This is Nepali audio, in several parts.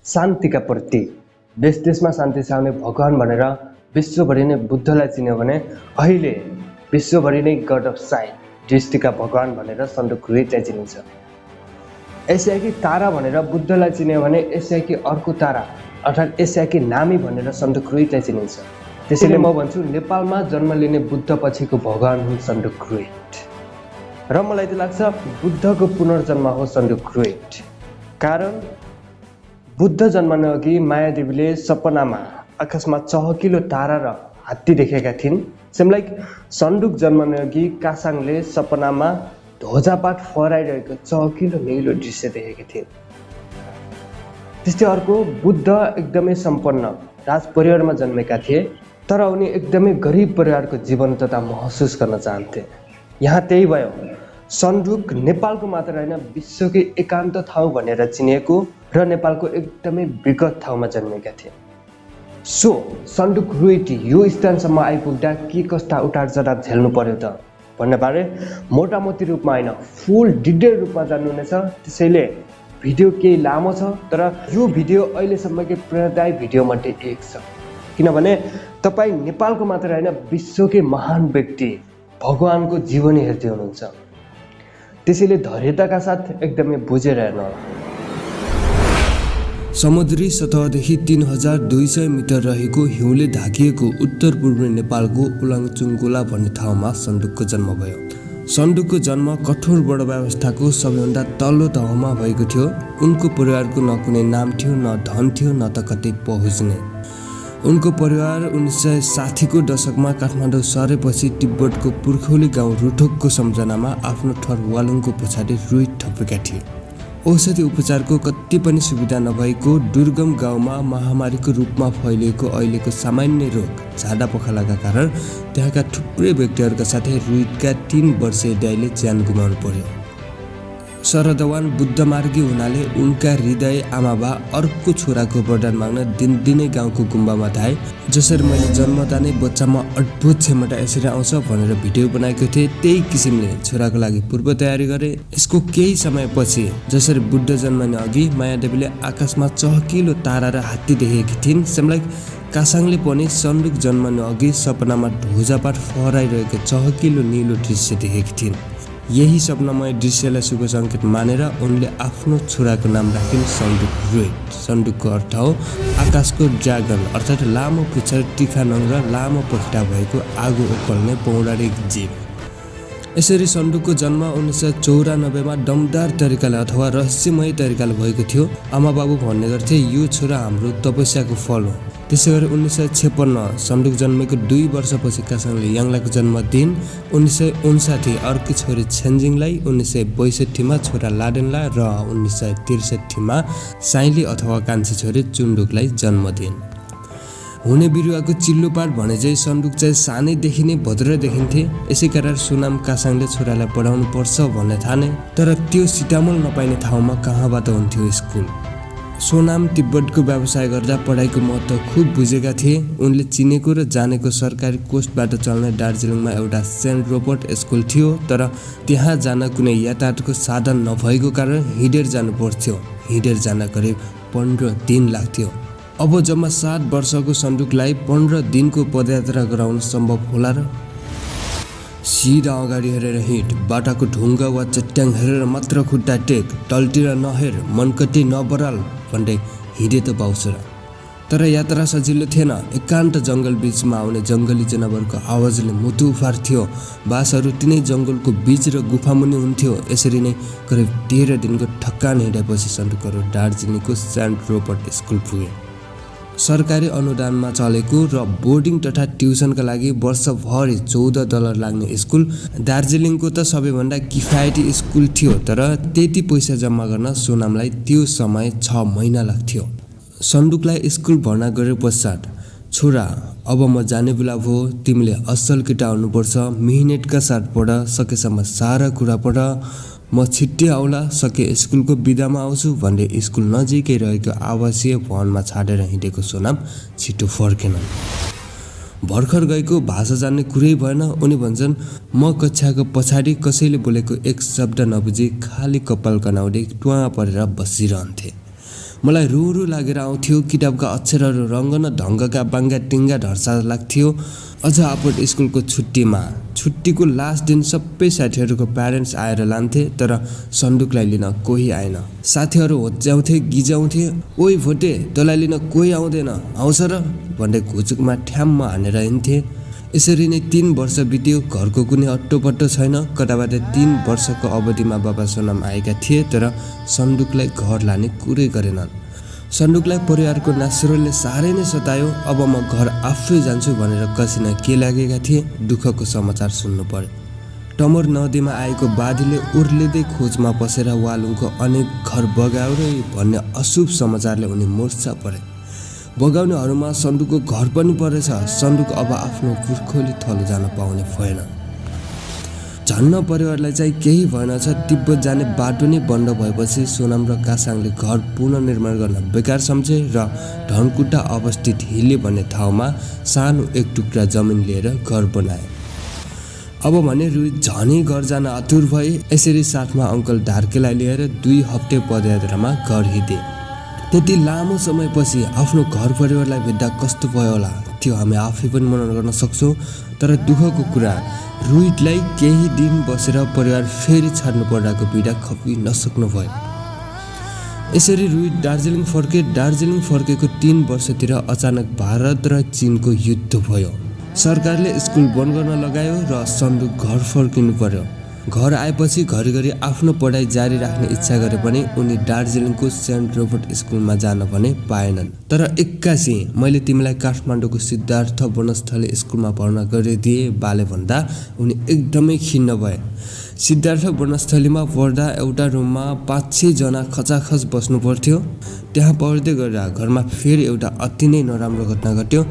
शान्तिका प्रतीक, देश देशमा शान्ति छाउने भगवान भनेर विश्वभरि नै बुद्धलाई चिन्यो भने अहिले विश्वभरि नै गड अफ साइन्स, दृष्टिका भगवान भनेर सन्त ग्रुइटलाई चिनिन्छ। एसियाकी तारा भनेर बुद्धलाई चिन्यो भने एसियाकी अर्को तारा अर्थात् एसियाकी नामी भनेर सन्त ग्रुइटलाई चिनिन्छ। त्यसैले म भन्छु नेपालमा जन्म लिने बुद्ध पछिको भगवान हुन् सन्त ग्रुइट। र मलाई त लाग्छ बुद्धको पुनर्जन्म हो सन्त ग्रुइट। कारण बुद्ध जन्मन अघि मायादेवीले सपनामा आकाशमा चहकिलो तारा र हात्ती देखेका थिइन्। सेम लाइक सन्दुक जन्मन अघि कासाङले सपनामा ध्वजापात फहराइरहेको चहकिलो नीलो दृश्य देखेकी थिइन्। त्यस्तै अर्को बुद्ध एकदमै सम्पन्न राज परिवारमा जन्मेका थिए, तर उनी एकदमै गरिब परिवारको जीवन्तता महसुस गर्न चाहन्थे। यहाँ त्यही भयो, सन्दुक नेपालको मात्र होइन विश्वकै एकान्त ठाउँ भनेर चिनिएको र नेपालको एकदमै विगत ठाउँमा जन्मेका थिए। सो सन्दुक ग्रुइट यो स्थानसम्म आइपुग्दा के कस्ता उतार चढाव झेल्नु पर्यो त भन्ने बारे मोटामोटी रूपमा होइन फुल डिटेल रूपमा जान्नुहुनेछ। त्यसैले भिडियो केही लामो छ, तर यो भिडियो अहिलेसम्मकै प्रेरणादायी भिडियोमध्ये एक छ। किनभने तपाईँ नेपालको मात्र होइन विश्वकै महान व्यक्ति भगवानको जीवनी हेर्दै हुनुहुन्छ। त्यसैले धैर्यताका साथ एकदमै बुझेर हेर्नुहोला। समुद्री सतहदेखि 3200 मिटर रहेको हिउँले ढाकिएको उत्तर पूर्वी नेपालको उलाङचुङगोला भन्ने ठाउँमा सन्दुकको जन्म भयो। सन्दुकको जन्म कठोर बड व्यवस्थाको सबैभन्दा तल्लो तहमा भएको थियो। उनको परिवारको न कुनै नाम थियो, न धन थियो, न त कतै पहुँच्ने। उनको परिवार 1960 को दशकमा काठमाडौँ सरेपछि तिब्बतको पुर्खौली गाउँ रुटोकको सम्झनामा आफ्नो ठहर वालुङको पछाडि रुइट थपेका थिए। औषधि उपचारको कति पनि सुविधा नभएको दुर्गम गाउँमा महामारीको रूपमा फैलिएको अहिलेको सामान्य रोग झाडा पखालाका कारण त्यहाँका थुप्रै व्यक्तिहरूका साथै रुइटका 3 वर्षीय दाइले ज्यान गुमाउनु पर्यो। शरदवान बुद्धमार्गी हुनाले उनका हृदय आमाबा अर्को छोराको वरदान माग्न दिनदिनै गाउँको गुम्बामा धाए। जसरी मैले जन्मदा नै बच्चामा अद्भुत क्षमता यसरी आउँछ भनेर भिडियो बनाएको थिएँ, त्यही किसिमले छोराको लागि पूर्व तयारी गरे। यसको केही समयपछि जसरी बुद्ध जन्मने अघि मायादेवीले आकाशमा चहकिलो तारा र हात्ती देखेकी थिइन्, सेमलाइक कासाङले पनि सन्दुक जन्मने अघि सपनामा ध्वजापात फहराइरहेको चहकिलो नीलो दृश्य देखेकी थिइन्। यही सपनामय दृश्यलाई शुभ सङ्केत मानेर उनले आफ्नो छोराको नाम राखिन् सन्दुक ग्रुइट। सन्दुकको अर्थ हो आकाशको ड्रागन, अर्थात् लामो पुच्छर, तिखा नङ र लामो पखेटा भएको आगो उकल्ने पौराणिक जीव। यसरी सन्दुकको जन्म 1994 मा दमदार तरिकाले अथवा रहस्यमय तरिकाले भएको थियो। आमा बाबु भन्ने गर्थे यो छोरा हाम्रो तपस्याको फल हो। त्यसै गरी 1956 सन्दुक जन्मेको 2 वर्षपछि कासाङले याङलाको जन्मदिन, 1959 अर्की छोरी छेन्जिङलाई, 1962 मा छोरा लाडेनलाई र 1963 मा साइली अथवा कान्छी छोरी चुन्डुकलाई जन्मदिन। हुने बिरुवाको चिल्लो पात भने चाहिँ सन्दुक चाहिँ सानैदेखि नै भद्र देखिन्थे। यसै कारण सुनाम कासाङले छोरालाई पढाउनु पर्छ भन्ने ठाने, तर त्यो सिटामोल नपाइने ठाउँमा कहाँबाट हुन्थ्यो स्कुल। सोनाम तिब्बतको व्यवसाय गर्दा पढाइको महत्त्व खुब बुझेका थिए। उनले चिनेको र जानेको सरकारी कोषबाट चल्ने दार्जिलिङमा एउटा सेन्ट रोबर्ट स्कुल थियो, तर त्यहाँ जान कुनै यातायातको साधन नभएको कारण हिँडेर जानु पर्थ्यो। हिँडेर जान करिब 15 दिन लाग्थ्यो। अब जम्मा 7 वर्षको सन्दुकलाई 15 दिनको पदयात्रा गराउन सम्भव होला र? सिधा अगाडि हेरेर हिँड, बाटाको ढुङ्गा वा चट्याङ हेरेर मात्र खुट्टा टेक, तलतिर नहेर, मनकटी नबराल भन्दै हिँडे त बाउसरा। तर यात्रा सजिलो थिएन। एकान्त जङ्गल बीचमा आउने जङ्गली जनावरको आवाजले मुटु उफार्थ्यो। बासहरू तिनै जङ्गलको बीच र गुफामुनि हुन्थ्यो। यसरी नै करिब 13 दिनको थकान हिँडेपछि सन्दुकहरू दार्जिलिङको सेन्ट रोबर्ट स्कुल पुगे। सरकारी अनुदानमा चलेको र बोर्डिङ तथा ट्युसनका लागि वर्षभरि $14 लाग्ने स्कुल दार्जिलिङको त सबैभन्दा किफायती स्कुल थियो। तर त्यति पैसा जम्मा गर्न सोनामलाई त्यो समय 6 महिना लाग्थ्यो। सन्दुकलाई स्कुल भर्ना गरे पश्चात, छोरा अब म जाने बेला भयो, तिमीले असल केटा हुनुपर्छ, मिहिनेतका साथ पढ, सकेसम्म सारा कुरा पढ, म छिट्टै आउला, सके स्कुलको बिदामा आउँछु भन्दै स्कुल नजिकै रहेको आवासीय भवनमा छाडेर हिँडेको सोनाम छिटो फर्केन। भर्खर गएको भाषा जान्ने कुरै भएन। उनी भन्छन् म कक्षाको पछाडि कसैले बोलेको एक शब्द नबुझी खाली कपाल कनाउँदै टुवा परेर बसिरहन्थे। मलाई रुरु लागेर आउँथ्यो। किताबका अक्षरहरू रङ्ग न ढङ्गका बाङ्गा टिङ्गा ढर्सा लाग्थ्यो। अझ आपट स्कुलको छुट्टीको लास्ट दिन सबै साथीहरूको प्यारेन्ट्स आएर लान्थे, तर सन्दुकलाई लिन कोही आएन। साथीहरू होच्याउँथे, गिजाउँथे, ओइ भोटे तँलाई लिन कोही आउँदैन, आउँछ र भन्दै घुचुकमा ठ्याम्म हानेर हिँड्थे। यसरी नै 3 वर्ष बित्यो। घरको कुनै अट्टोपट्टो छैन। कताबाट 3 वर्षको अवधिमा बाबा सोनाम आएका थिए, तर सन्दुकलाई घर लाने कुरै गरेनन्। सन्दुकलाई परिवारको नास्रोले साह्रै नै सतायो। अब म घर आफै जान्छु भनेर कसिन के लागेका थिए। दुःखको समाचार सुन्नु पर्यो। टमर नदीमा आएको बाढीले उर्लिँदै खोजमा पसेर वालुङको अनेक घर बगायो रे भन्ने अशुभ समाचारले उनी मूर्छा परे। बगाउनेहरूमा सन्दुकको घर पनि परेछ। सन्दुक अब आफ्नो पुर्खोली थलो जान पाउने भएन। झन्न परिवारलाई चाहिँ केही भएनछ। तिब्बत जाने बाटो नै बन्द भएपछि सोनाम र कासाङले घर पुनर्निर्माण गर्न बेकार सम्झे र धनकुटा अवस्थित हिले भन्ने ठाउँमा सानो एक टुक्रा जमिन लिएर घर बनाए। अब भने रुई झनै घर जान आतुर भए। यसरी साथमा अङ्कल ढार्केलाई लिएर 2 हप्ते पदयात्रामा घर हिँडे। त्यति लामो समयपछि आफ्नो घर परिवारलाई भेट्दा कस्तो भयो होला, त्यो हामी आफै पनि मनन गर्न सक्छौँ। तर दुःखको कुरा, रुईलाई केही दिन बसेर परिवार फेरि छाड्नु पर्दाको पीडा खपि नसक्नु भयो। यसरी रुई दार्जिलिङ फर्के। दार्जिलिङ फर्केको 3 वर्षतिर अचानक भारत र चीनको युद्ध भयो। सरकारले स्कुल बन्द गर्न लगायो र सन्दुक घर फर्किनु पर्यो। घर आएपछि घरिघरि आफ्नो पढाइ जारी राख्ने इच्छा गरे पनि उनी दार्जिलिङको सेन्ट रोबर्ट स्कुलमा जान भने पाएनन्। तर 81 मैले तिमीलाई काठमाडौँको सिद्धार्थ वनस्थली स्कुलमा भर्ना गरिदिए बाले भन्दा उनी एकदमै खिन्न भए। सिद्धार्थ वनस्थलीमा पढ्दा एउटा रुममा 5-6 जना खचाखच बस्नु पर्थ्यो। त्यहाँ पढ्दै गर्दा घरमा फेरि एउटा अति नै नराम्रो घटना घट्यो।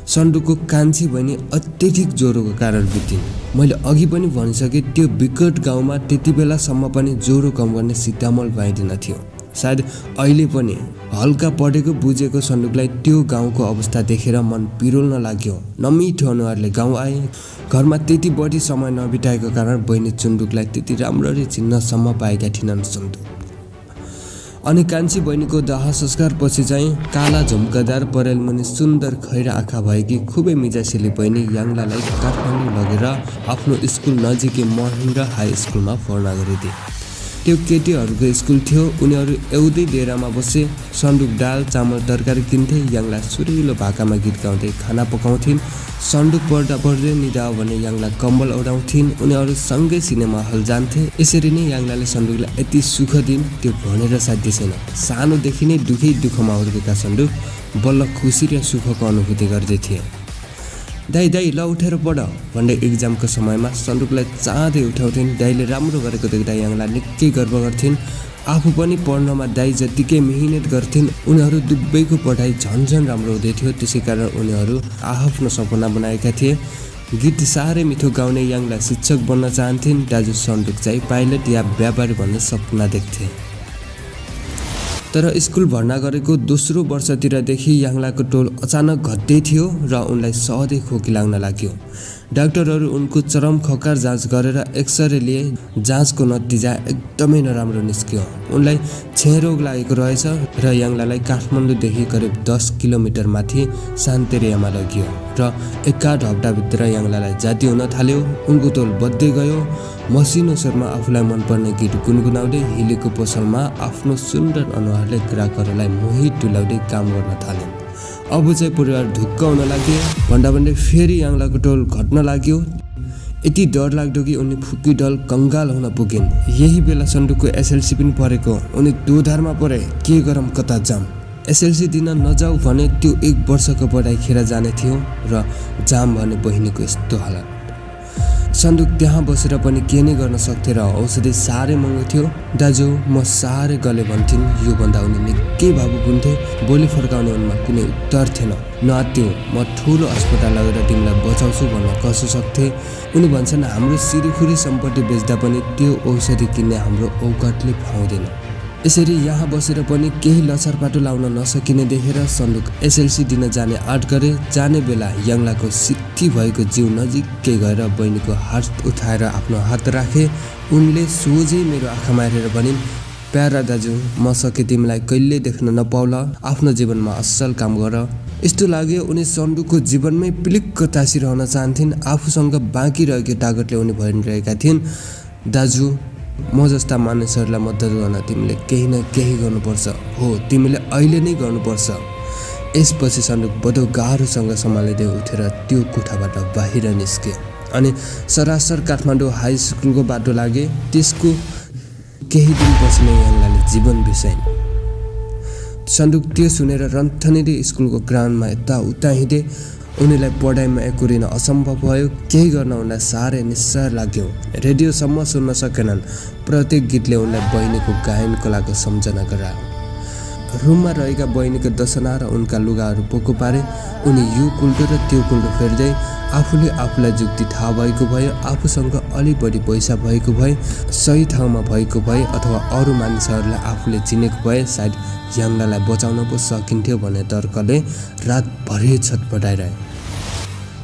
सन्दुकको कान्छी बहिनी अत्यधिक ज्वरोको कारण बितिन्। मैले अघि पनि भनिसकेँ, त्यो विकट गाउँमा त्यति बेलासम्म पनि ज्वरो कम गर्ने सितामल पाइँदैन थियो। सायद अहिले पनि हल्का पढेको बुझेको सन्दुकलाई त्यो गाउँको अवस्था देखेर मन पिरोल्न लाग्यो। नमिठो अनुहारले गाउँ आए। घरमा त्यति बढी समय नबिताएको कारण बहिनी चुन्डुकलाई त्यति राम्ररी चिन्नसम्म पाएका थिएनन् सन्दुक। अनि कान्छी बहिनीको दाह संस्कार पछि चाहिँ काला झुम्कादार परेलमुनि सुन्दर खैरा आँखा भएकी खुबै मिजासिली बहिनी याङ्लालाई काठमाडौँ लगेर आफ्नो स्कुल नजिकै महेन्द्र हाई स्कुलमा भर्ना गरिदिए। त्यो केटीहरूको स्कुल थियो। उनीहरू एउटै डेरामा बसे। सन्दुक दाल चामल तरकारी किन्थे। याङ्ला सुरिलो भाकामा गीत गाउँदै खाना पकाउँथिन्। सन्दुक पढ्दा पढ्दै निदा भने याङ्ला कम्बल ओढाउँथिन्। उनीहरू सँगै सिनेमा हल जान्थे। यसरी नै याङ्लाले सन्दुकलाई यति सुख दिन् त्यो भनेर साध्य छैन। सानोदेखि नै दुःखमा हुर्केका सन्दुक बल्ल खुसी र सुखको अनुभूति गर्दै थिए। दाइ ल उठेर पढ भन्दै एक्जामको समयमा सन्दुकलाई चाँदै उठाउँथिन्। दाइले राम्रो गरेको देख्दा याङ्ला निकै गर्व गर्थिन्। आफू पनि पढ्नमा दाइ जत्तिकै मेहनत गर्थिन्। उनीहरू दुवैको पढाइ झन्झन राम्रो हुँदै थियो। त्यसै कारण उनीहरू आफ्नो सपना बनाएका थिए। गीत साह्रै मिठो गाउने याङ्ला शिक्षक बन्न चाहन्थिन्। दाजु सन्दुक चाहिँ पाइलट या व्यापारी भन्ने सपना देख्थे। तर स्कुल भर्ना गरेको दोस्रो वर्षतिरदेखि याङ्लाको टोल अचानक घट्दै थियो र उनलाई सहजै खोकी लाग्न लाग्यो। डाक्टरहरू उनको चरम खकार जाँच गरेर एक्सरे लिए। जाँचको नतिजा एकदमै नराम्रो निस्क्यो। उनलाई क्षयरोग लागेको रहेछ र याङ्लालाई काठमाडौँदेखि करिब 10 किलोमिटर माथि सान्तेरियामा लगियो र एकाध हप्ताभित्र याङ्लालाई जाती हुन थाल्यो। उनको तोल बढ्दै गयो। मसिनो स्वरमा आफूलाई मनपर्ने गीत गुनगुनाउँदै हिलेको पसलमा आफ्नो सुन्दर अनुहारले ग्राहकहरूलाई मोहित डुलाउँदै काम गर्न थाले। अब चाहिँ परिवार ढुक्क हुन लाग्यो। भन्दा फेरि याङ्लाको टोल घट्न लाग्यो। यति डर लाग्दो कि उनी फुकी डल कङ्गाल हुन पुगिन्। यही बेला सन्दुकको एसएलसी पनि परेको। उनी दोधारमा परे। के गरम कता जाम। एसएलसी दिन नजाऊ भने त्यो 1 वर्षको पढाइ खेर जाने थियो र जाम भने बहिनीको यस्तो हालत। सन्दुक त्यहाँ बसेर पनि के नै गर्न सक्थे र औषधि साह्रै महँगो थियो। दाजु म साह्रै गले भन्थिन्। यो भन्दा उनी निकै भावुक हुन्थे। बोली फर्काउने उनमा कुनै उत्तर थिएन। नआत्यो म ठुलो अस्पताल लगेर तिमीलाई बचाउँछु भन्न कसो सक्थे। उनी भन्छन् हाम्रो सिरिखुरी सम्पत्ति बेच्दा पनि त्यो औषधि किन्ने हाम्रो औकातले पाउँदैन। यसरी यहाँ बसेर पनि केही लछरपाटो लाउन नसकिने देखेर सन्दुक एसएलसी दिन जाने आँट गरे। जाने बेला याङ्लाको सित्ती भएको जिउ नजिकै गएर बहिनीको हात उठाएर आफ्नो हात राखे। उनले सोझै मेरो आँखामा हेरेर भनिन्, प्यारा दाजु, म सके तिमीलाई कहिल्यै देख्न नपाउला, आफ्नो जीवनमा असल काम गर। यस्तो लाग्यो उनी सन्डुकको जीवनमै पिलिक्क तासिरहन चाहन्थिन्। आफूसँग बाँकी रहेको तागतले उनी भनिरहेका थिइन्, दाजु, म जस्ता मानिसहरूलाई मद्दत गर्न तिमीले केही न केही गर्नुपर्छ। हो, तिमीले अहिले नै गर्नुपर्छ। यसपछि सन्डुक बडो गाह्रोसँग सम्हालिँदै उठेर त्यो कोठाबाट बाहिर निस्के अनि सरासर काठमाडौँ हाई स्कुलको बाटो लागे। त्यसको केही दिनपछि नै याङ्लाले जीवन बिसाइन्। सन्डुक त्यो सुनेर रन्थनीले स्कुलको ग्राउन्डमा यताउता हिँडे। उनीलाई पढाइमा एकुरिन असम्भव भयो। केही गर्न उनलाई साह्रै निस्सार लाग्यो। रेडियोसम्म सुन्न सकेनन्। प्रत्येक गीतले उनलाई बहिनीको गायन कलाको सम्झना गरायो। रुममा रहेका बहिनीको दसना र उनका लुगाहरू पोको पारे। उनी यो कुल्टो र त्यो कुल्टो फेर्दै आफूले आफूलाई जुक्ति थाहा भएको भए, आफूसँग अलि बढी पैसा भएको भए, सही ठाउँमा भएको भए अथवा अरू मानिसहरूलाई आफूले चिनेको भए सायद याङ्लालाई बचाउन पो सकिन्थ्यो भन्ने तर्कले रातभरि छटपटाइरहे।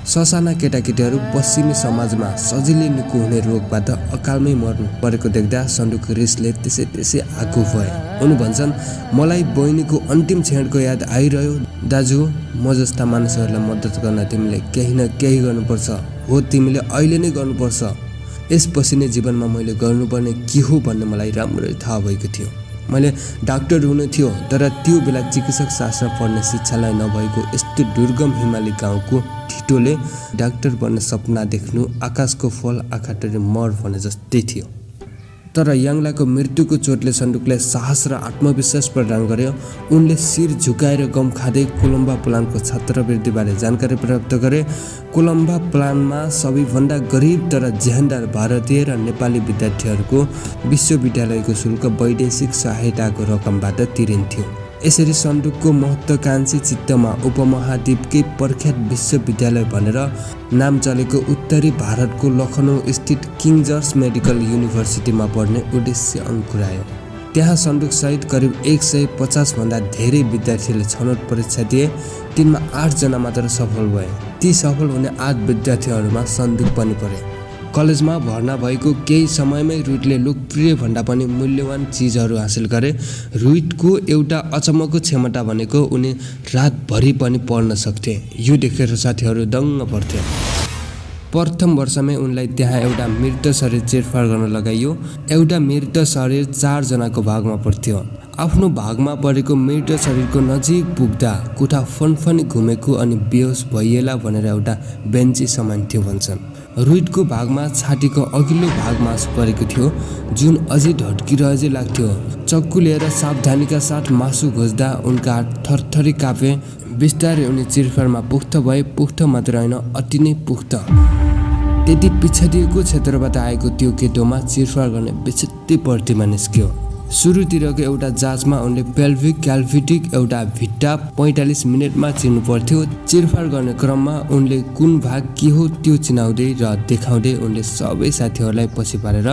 ससाना केटाकेटीहरू पश्चिमी समाजमा सजिलै निको हुने रोगबाट अकालमै मर्नु परेको देख्दा सन्डुक रिसले त्यसै आगो भए। उनी भन्छन्, मलाई बहिनीको अन्तिम क्षणको याद आइरह्यो। दाजु, म जस्ता मानिसहरूलाई मद्दत गर्न तिमीले केही न केही गर्नुपर्छ। हो, तिमीले अहिले नै गर्नुपर्छ। यसपछि नै जीवनमा मैले गर्नुपर्ने के हो भन्ने मलाई राम्ररी थाहा भएको थियो। मैले डाक्टर हुनु थियो, तर त्यो बेला चिकित्सक शास्त्र पढ्ने शिक्षालाई नभएको यस्तो दुर्गम हिमाली गाउँको ठिटोले डाक्टर बन्ने सपना देख्नु आकाशको फल आँखाटरी मर भने जस्तै थियो। तर याङ्लाको मृत्युको चोटले सन्डुकलाई साहस र आत्मविश्वास प्रदान गर्यो। उनले शिर झुकाएर गम खाँदै कोलम्बा प्लानको छात्रवृत्तिबारे जानकारी प्राप्त गरे। कोलम्बा प्लानमा सबैभन्दा गरिब तर जेहेन्दार भारतीय र नेपाली विद्यार्थीहरूको विश्वविद्यालयको शुल्क वैदेशिक सहायताको रकमबाट तिरिन्थ्यो। यसरी सन्डुकको महत्त्वाकांक्षी चित्तमा उपमहाद्वीपकै प्रख्यात विश्वविद्यालय भनेर नाम चलेको उत्तरी भारतको लखनऊ स्थित किङ जर्ज मेडिकल युनिभर्सिटीमा पढ्ने उद्देश्य अंकुरायो। त्यहाँ सन्डुक सहित करिब 150 भन्दा धेरै विद्यार्थीले छनौट परीक्षा दिए। तिनमा 8 जना मात्र सफल भए। ती सफल हुने 8 विद्यार्थीहरूमा सन्डुक पनि परे। कलेजमा भर्ना भएको केही समयमै रुइटले लोकप्रिय भन्दा पनि मूल्यवान चिजहरू हासिल गरे। रुइटको एउटा अचम्मको क्षमता भनेको उनी रातभरि पनि पढ्न सक्थे। यो देखेर साथीहरू दङ्ग पर्थे। प्रथम वर्षमै उनलाई त्यहाँ एउटा मृत शरीर चिरफार गर्न लगाइयो। एउटा मृत शरीर 4 जनाको भागमा पर्थ्यो। आफ्नो भागमा परेको मृत शरीरको नजिक पुग्दा कोठा फनफनी घुमेको अनि बेहोस भइएला भनेर एउटा बेन्ची समान्थ्यो भन्छन्। रुइटको भागमा छातीको अघिल्लो भागमा परेको थियो, जुन अझै ढड्किरहेझै लाग्थ्यो। चक्कु लिएर सावधानीका साथ मासु घोच्दा उनका हात थरथरी कापे। बिस्तारै उनी चिरफारमा पुख्त भए। पुख्त मात्र होइन, अति नै पुख्त। त्यति पिछडिएको क्षेत्रबाट आएको त्यो केटोमा चिरफार गर्ने विचित्र प्रतिमा निस्क्यो। सुरुतिरको एउटा जाँचमा उनले पेल्भिक क्याभिटीक एउटा भिट्टा 45 मिनेटमा चिर्नु पर्थ्यो। चिरफार गर्ने क्रममा उनले कुन भाग के हो त्यो चिनाउँदै र देखाउँदै उनले सबै साथीहरूलाई पछि पारेर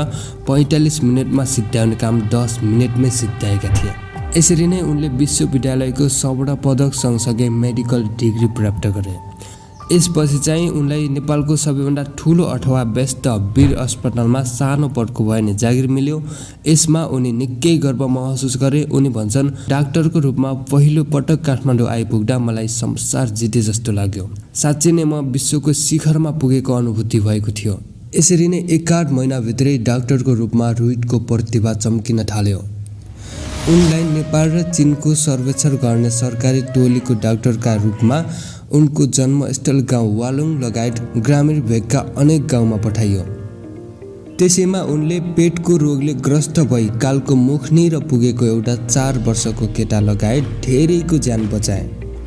45 मिनेटमा सिद्ध्याउने काम 10 मिनेटमै सिद्ध्याएका थिए। यसरी नै उनले विश्वविद्यालयको स्वर्ण पदक सँगसँगै मेडिकल डिग्री प्राप्त गरे। यसपछि चाहिँ उनलाई नेपालको सबैभन्दा ठुलो अथवा व्यस्त वीर अस्पतालमा सानो पदको भए जागिर मिल्यो। यसमा उनी निकै गर्व महसुस गरे। उनी भन्छन्, डाक्टरको रूपमा पहिलो पटक काठमाडौँ आइपुग्दा मलाई संसार जिते जस्तो लाग्यो। साँच्चै नै म विश्वको शिखरमा पुगेको अनुभूति भएको थियो। यसरी नै 1-8 महिनाभित्रै डाक्टरको रूपमा रुइटको प्रतिभा चम्किन थाल्यो। उनलाई नेपाल र चीनको सर्वेक्षण गर्ने सरकारी टोलीको डाक्टरका रूपमा उनको जन्मस्थल गाउँ वालुङ लगायत ग्रामीण भेगका अनेक गाउँमा पठाइयो। त्यसैमा उनले पेटको रोगले ग्रस्त भई कालको मुख निर पुगेको एउटा 4 वर्षको केटा लगायत धेरैको ज्यान बचाए।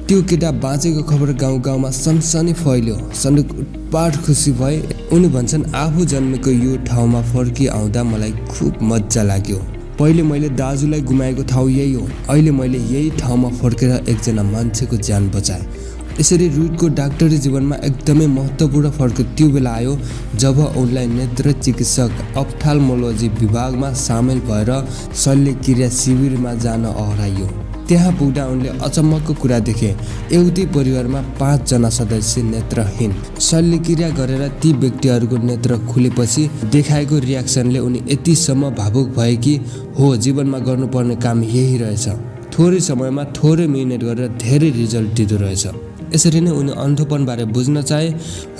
त्यो केटा बाँचेको खबर गाउँ गाउँमा सनसनी फैल्यो। सन्डुक उत्पात खुसी भए। उनी भन्छन्, आफू जन्मेको यो ठाउँमा फर्की आउँदा मलाई खुब मजा लाग्यो। पहिले मैले दाजुलाई गुमाएको ठाउँ यही हो। अहिले मैले यही ठाउँमा फर्केर एकजना मान्छेको ज्यान बचाएँ। यसरी रुइटको डाक्टरी जीवनमा एकदमै महत्त्वपूर्ण फर्क त्यो बेला आयो जब उनलाई नेत्र चिकित्सक अप्थाल्मोलोजी विभागमा सामेल भएर शल्यक्रिया शिविरमा जान अहराइयो। त्यहाँ पुग्दा उनले अचम्मको कुरा देखे। एउटै परिवारमा 5 जना सदस्य नेत्रहीन। शल्यक्रिया गरेर ती व्यक्तिहरूको नेत्र खुलेपछि देखाएको रियाक्सनले उनी यतिसम्म भावुक भए कि हो जीवनमा गर्नुपर्ने काम यही रहेछ। थोरै समयमा थोरै मिहिनेत गरेर धेरै रिजल्ट दिँदो रहेछ। यसरी नै उनी अन्धोपनबारे बुझ्न चाहे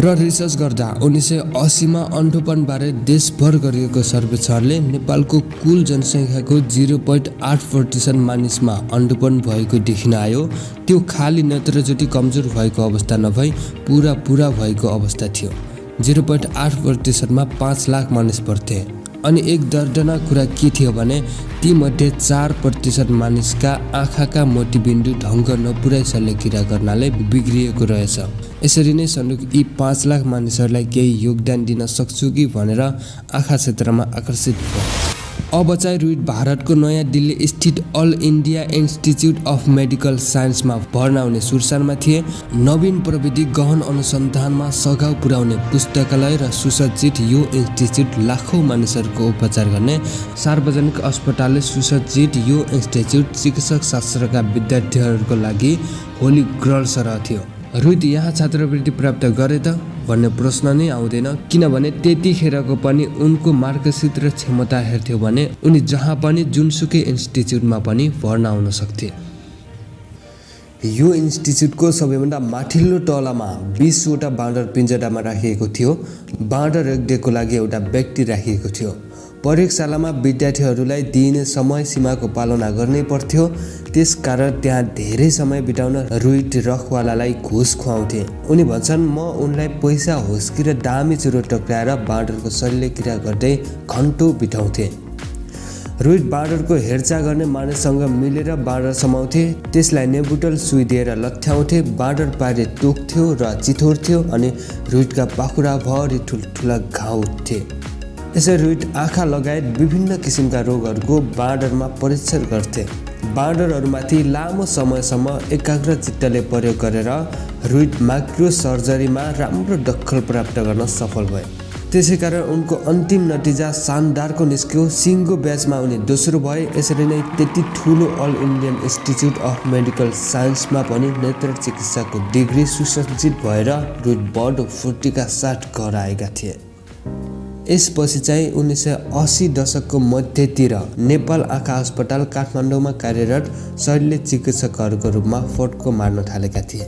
र रिसर्च गर्दा 1980मा अन्धोपनबारे देशभर गरिएको सर्वेक्षणले नेपालको कुल जनसङ्ख्याको 0.8% मानिसमा अन्धोपन भएको देखिन आयो। त्यो खाली नेत्रज्योति कमजोर भएको अवस्था नभई पुरा भएको अवस्था थियो। 0.8%मा 5 लाख मानिस पर्थे। अनि एक दर्दनाक कुरा के थियो भने तीमध्ये 4% मानिसका आँखाका मोतीबिन्दु ढङ्ग नपुर्याई शल्यक्रिया गर्नाले बिग्रिएको रहेछ। यसरी नै सन्दुक यी 5 लाख मानिसहरूलाई केही योगदान दिन सक्छु कि भनेर आँखा क्षेत्रमा आकर्षित भयो। अब चाहिँ रुइट भारतको नयाँ दिल्ली स्थित all India institute of medical साइन्समा भर्ना हुने सुरसारमा थिए। नवीन प्रविधि गहन अनुसन्धानमा सघाउ पुर्याउने पुस्तकालय र सुसज्जित यो इन्स्टिच्युट लाखौँ मानिसहरूको उपचार गर्ने सार्वजनिक अस्पतालले सुसज्जित यो इन्स्टिच्युट चिकित्सक शास्त्रका विद्यार्थीहरूको लागि होली ग्रल सरह थियो। रुइट यहाँ छात्रवृत्ति प्राप्त गरे त भन्ने प्रश्न नै आउँदैन, किनभने त्यतिखेरको पनि उनको मार्गसित र क्षमता हेर्थ्यो भने उनी जहाँ पनि जुनसुकै इन्स्टिच्युटमा पनि भर्ना हुन सक्थे। यो इन्स्टिच्युटको सबैभन्दा माथिल्लो तलामा 20 वटा बाँदर पिञ्जरामा राखिएको थियो। बाँदर रेखदेखको लागि एउटा व्यक्ति राखिएको थियो। प्रयोगशालामा विद्यार्थीहरूलाई दिइने समय सीमाको पालना गर्नै पर्थ्यो। त्यसकारण त्यहाँ धेरै समय बिताउन रुइट रखवालालाई घुस खुवाउँथे। उनी भन्छन् म उनलाई पैसा हुस्की र दामी चुरो टक्राएर बाँदरको शल्यक्रिया गर्दै घन्टौँ बिताउँथे। रुइट बाँदरको हेरचाह गर्ने मानिससँग मिलेर बाँदर समाउँथे, त्यसलाई नेबुटल सुई दिएर लथ्याउँथे। बाँदर पारे टोक्थ्यो र चिथोर्थ्यो अनि रुइटका पाखुराभरि ठुल्ठुला घाउ उठ्थे। यसरी रुइट आँखा लगायत विभिन्न किसिमका रोगहरूको बाँदरमा परीक्षण गर्थे। बाँदरहरूमाथि लामो समयसम्म एकाग्र चित्तले प्रयोग गरेर रुइट माइक्रो सर्जरीमा राम्रो दखल प्राप्त गर्न सफल भए। त्यसैकारण उनको अन्तिम नतिजा शानदारको निस्क्यो। सिङ्गो ब्याचमा उनी दोस्रो भए। यसरी नै त्यति ठुलो all Indian institute of medical साइन्समा पनि नेत्र चिकित्साको डिग्री सुसज्जित भएर रुइट बडो फुर्तीका साथ घर आएका थिए। यसपछि चाहिँ 1980 दशकको मध्यतिर नेपाल आँखा अस्पताल काठमाडौँमा कार्यरत शल्य चिकित्सकहरूको रूपमा फड्को मार्न थालेका थिए।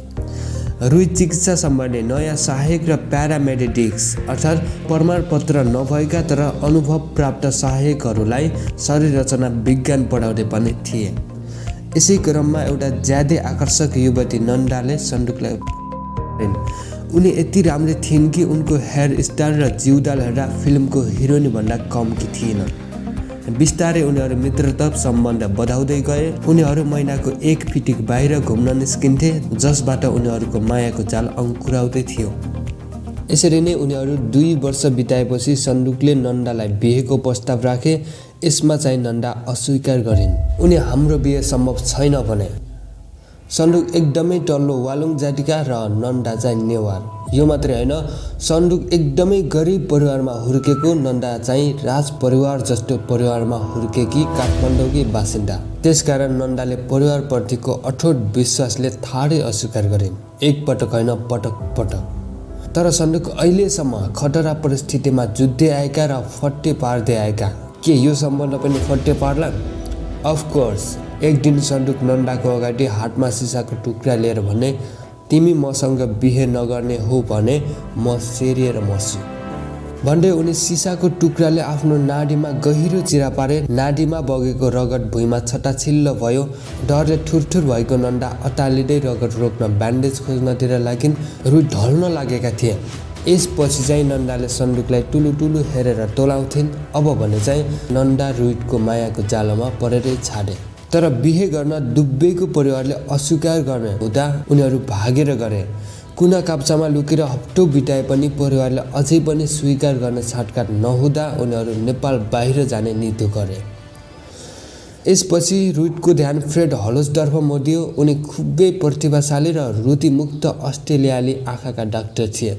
रुइट चिकित्सा सम्बन्धी नयाँ सहायक र प्यारामेडिक्स अर्थात् प्रमाणपत्र नभएका तर अनुभव प्राप्त सहायकहरूलाई शरीर रचना विज्ञान पढाउँदै पनि थिए। यसै क्रममा एउटा ज्यादै आकर्षक युवती नन्दाले सन्दुकलाई उनी यति राम्री थिइन् कि उनको हेयर स्टाइल र जिउडाल हेर्दा फिल्मको हिरोइनी भन्दा कमकी थिएनन्। बिस्तारै उनीहरू मित्रता सम्बन्ध बढाउँदै गए। उनीहरू महिनाको 1 फिटिक बाहिर घुम्न निस्किन्थे, जसबाट उनीहरूको मायाको जाल अङ्कुराउँदै थियो। यसरी नै उनीहरू 2 वर्ष बिताएपछि सन्दुकले नन्दालाई बिहेको प्रस्ताव राखे। यसमा चाहिँ नन्दा अस्वीकार गरिन्। उनी हाम्रो बिहे सम्भव छैन भने। सन्दुक एकदमै तल्लो वालुङ जातिका र नन्दा चाहिँ नेवार। यो मात्रै होइन, सन्दुक एकदमै गरिब परिवारमा हुर्केको, नन्दा चाहिँ राज परिवार जस्तो परिवारमा हुर्केकी काठमाडौँकी बासिन्दा। त्यसकारण नन्दाले परिवारप्रतिको अठोट विश्वासले ठाडै अस्वीकार गरिन्। एक पटक होइन, पटक पटक। तर सन्दुक अहिलेसम्म खतरा परिस्थितिमा जुझ्दै आएका र फट्टे पार्दै आएका। के यो सम्बन्ध पनि फट्टे पार्ला? अफकोर्स। एक दिन सन्दुक नन्दाको अगाडि हातमा सिसाको टुक्रा लिएर भने, तिमी मसँग बिहे नगर्ने हो भने म सेरिएर मर्छु भन्दै उनी सिसाको टुक्राले आफ्नो नाडीमा गहिरो चिरा पारे। नाडीमा बगेको रगत भुइँमा छटाछिल्ल भयो। डरले थुरथुर भएको नन्दा अतालिँदै रगत रोक्न ब्यान्डेज खोज्नतिर लागिन्। रुइट ढल्न लागेका थिए। यसपछि चाहिँ नन्दाले सन्दुकलाई टुलु हेरेर तोलाउँथिन्। अब भने चाहिँ नन्दा रुइटको मायाको जालोमा परेरै छाडे। तर बिहे गर्न डुब्बेको परिवारले अस्वीकार गर्ने हुँदा उनीहरू भागेर गए। कुना काप्चामा लुकेर हप्तौँ बिताए पनि परिवारले अझै पनि स्वीकार गर्ने छाटकाट नहुँदा उनीहरू नेपाल बाहिर जाने निधो गरे। यसपछि रुइटको ध्यान फ्रेड हलोसतर्फ मोडियो। उनी खुबै प्रतिभाशाली र रुतिमुक्त अस्ट्रेलियाली आँखाका डाक्टर थिए।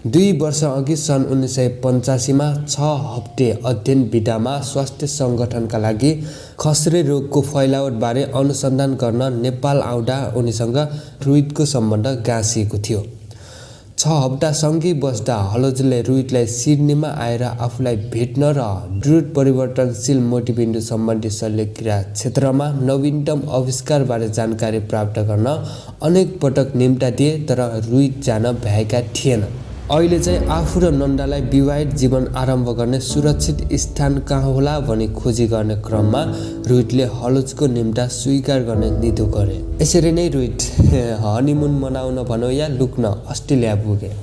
2 वर्ष अघि सन् 1985मा 6 हप्ते अध्ययन बिदामा स्वास्थ्य सङ्गठनका लागि खस्रे रोगको फैलावटबारे अनुसन्धान गर्न नेपाल आउँदा उनीसँग रुइटको सम्बन्ध गाँसिएको थियो। 6 हप्तासँगै बस्दा हलोजले रुइटलाई सिडनीमा आएर आफूलाई भेट्न र द्रुत परिवर्तनशील मोटिबिन्दु सम्बन्धी शल्यक्रिया क्षेत्रमा नवीनतम आविष्कारबारे जानकारी प्राप्त गर्न अनेक पटक निम्ता दिए, तर रुइट जान भ्याएका थिएन। अहिले चाहिँ आफू र नन्दालाई विवाहित जीवन आरम्भ गर्ने सुरक्षित स्थान कहाँ होला भनी खोजी गर्ने क्रममा रुइटले हलोजको निम्ता स्वीकार गर्ने निधो गरे। यसरी नै रुइट हनीमुन मनाउन भनौँ या लुक्न अस्ट्रेलिया पुगे।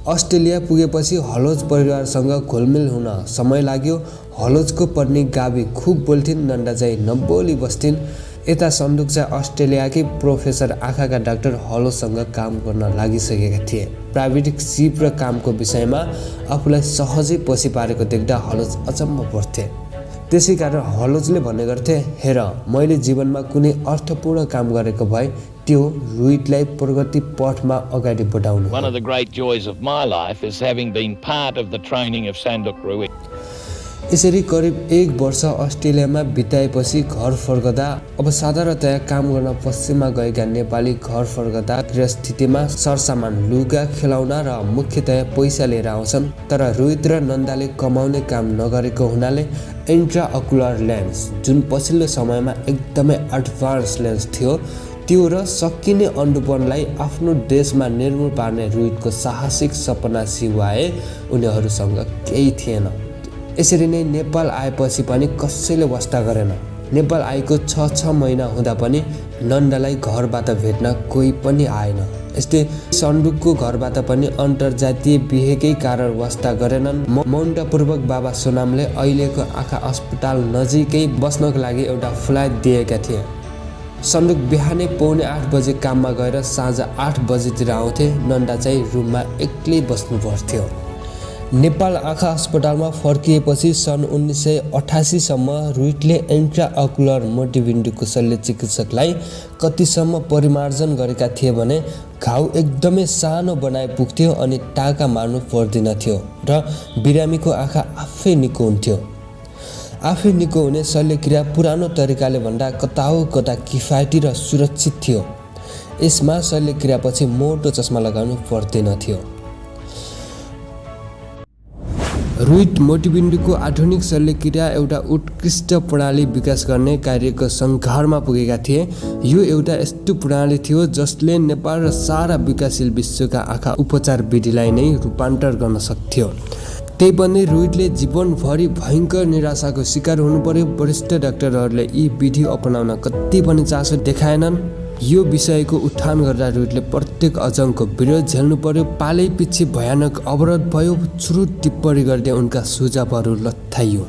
अस्ट्रेलिया पुगेपछि हलोज परिवारसँग घुलमिल हुन समय लाग्यो। हलोजको पत्नी गाबी खुब बोल्थिन्, नन्दा चाहिँ नबोली बस्थिन्। यता सन्दुक चाहिँ अस्ट्रेलियाकै प्रोफेसर आँखाका डाक्टर हलोजसँग काम गर्न लागिसकेका थिए। प्राविधिक सिप र कामको विषयमा आफूलाई सहजै पछि पारेको देख्दा हलोज अचम्म पर्थे। त्यसै कारण हलोजले भन्ने गर्थे, हेर मैले जीवनमा कुनै अर्थपूर्ण काम गरेको भए त्यो रुइटलाई प्रगति पथमा अगाडि बढाउनु। One of the great joys of my life is having been part of the training of Sanduk Ruit. यसरी करिब 1 वर्ष अस्ट्रेलियामा बिताएपछि घर फर्कदा अब साधारणतया काम गर्न पश्चिममा गएका नेपाली घर फर्कदा गृहस्थितिमा सरसामान, लुगा, खेलौना र मुख्यतया पैसा लिएर आउँछन्। तर रुइट र नन्दाले कमाउने काम नगरेको हुनाले इन्ट्राअकुलर लेन्स, जुन पछिल्लो समयमा एकदमै एडभान्स लेन्स थियो, त्यो र सकिने अन्डुपनलाई आफ्नो देशमा निर्मूल पार्ने रुइटको साहसिक सपना सिवाए उनीहरूसँग केही थिएन। यसरी नै नेपाल आएपछि पनि कसैले वास्ता गरेन। नेपाल आएको 6 महिना हुँदा पनि नन्दालाई घरबाट भेट्न कोही पनि आएन। यस्तै सन्दुकको घरबाट पनि अन्तर्जातीय बिहेकै कारण वास्ता गरेनन्। मौनतापूर्वक बाबा सोनामले अहिलेको आँखा अस्पताल नजिकै बस्नको लागि एउटा फ्ल्याट दिएका थिए। सन्दुक बिहानै 7:45 बजे काममा गएर साँझ 8 बजेतिर आउँथे। नन्दा चाहिँ रुममा एक्लै बस्नु पर्थ्यो। नेपाल आँखा अस्पतालमा फर्किएपछि सन् 1988 सम्म रुइटले इन्ट्राअकुलर मोटिबिन्दुको शल्य चिकित्सकलाई कतिसम्म परिमार्जन गरेका थिए भने घाउ एकदमै सानो बनाए पुग्थ्यो अनि टाका मार्नु पर्दैन थियो र बिरामीको आँखा आफै निको हुन्थ्यो। आफै निको हुने शल्यक्रिया पुरानो तरिकाले भन्दा कता किफायती र सुरक्षित थियो। यसमा शल्यक्रियापछि मोटो चस्मा लगाउनु पर्दैन थियो। रुइट मोटिबिन्दुको आधुनिक शल्यक्रिया एउटा उत्कृष्ट प्रणाली विकास गर्ने कार्यको सङ्घारमा पुगेका थिए। यो एउटा यस्तो प्रणाली थियो जसले नेपाल र सारा विकासशील विश्वका आँखा उपचार विधिलाई नै रूपान्तर गर्न सक्थ्यो। त्यही पनि रुइटले जीवनभरि भयङ्कर निराशाको शिकार हुनु पर्यो। वरिष्ठ डाक्टरहरूले यी विधि अपनाउन कति पनि चासो देखाएनन्। यो विषयको उठान गर्दा रुइटले प्रत्येक अजङ्को विरोध झेल्नु पर्यो। पालै पछि भयानक अवरोध भयो। छुरुट टिप्पणी गर्दै उनका सुझावहरू लत्थाइयो।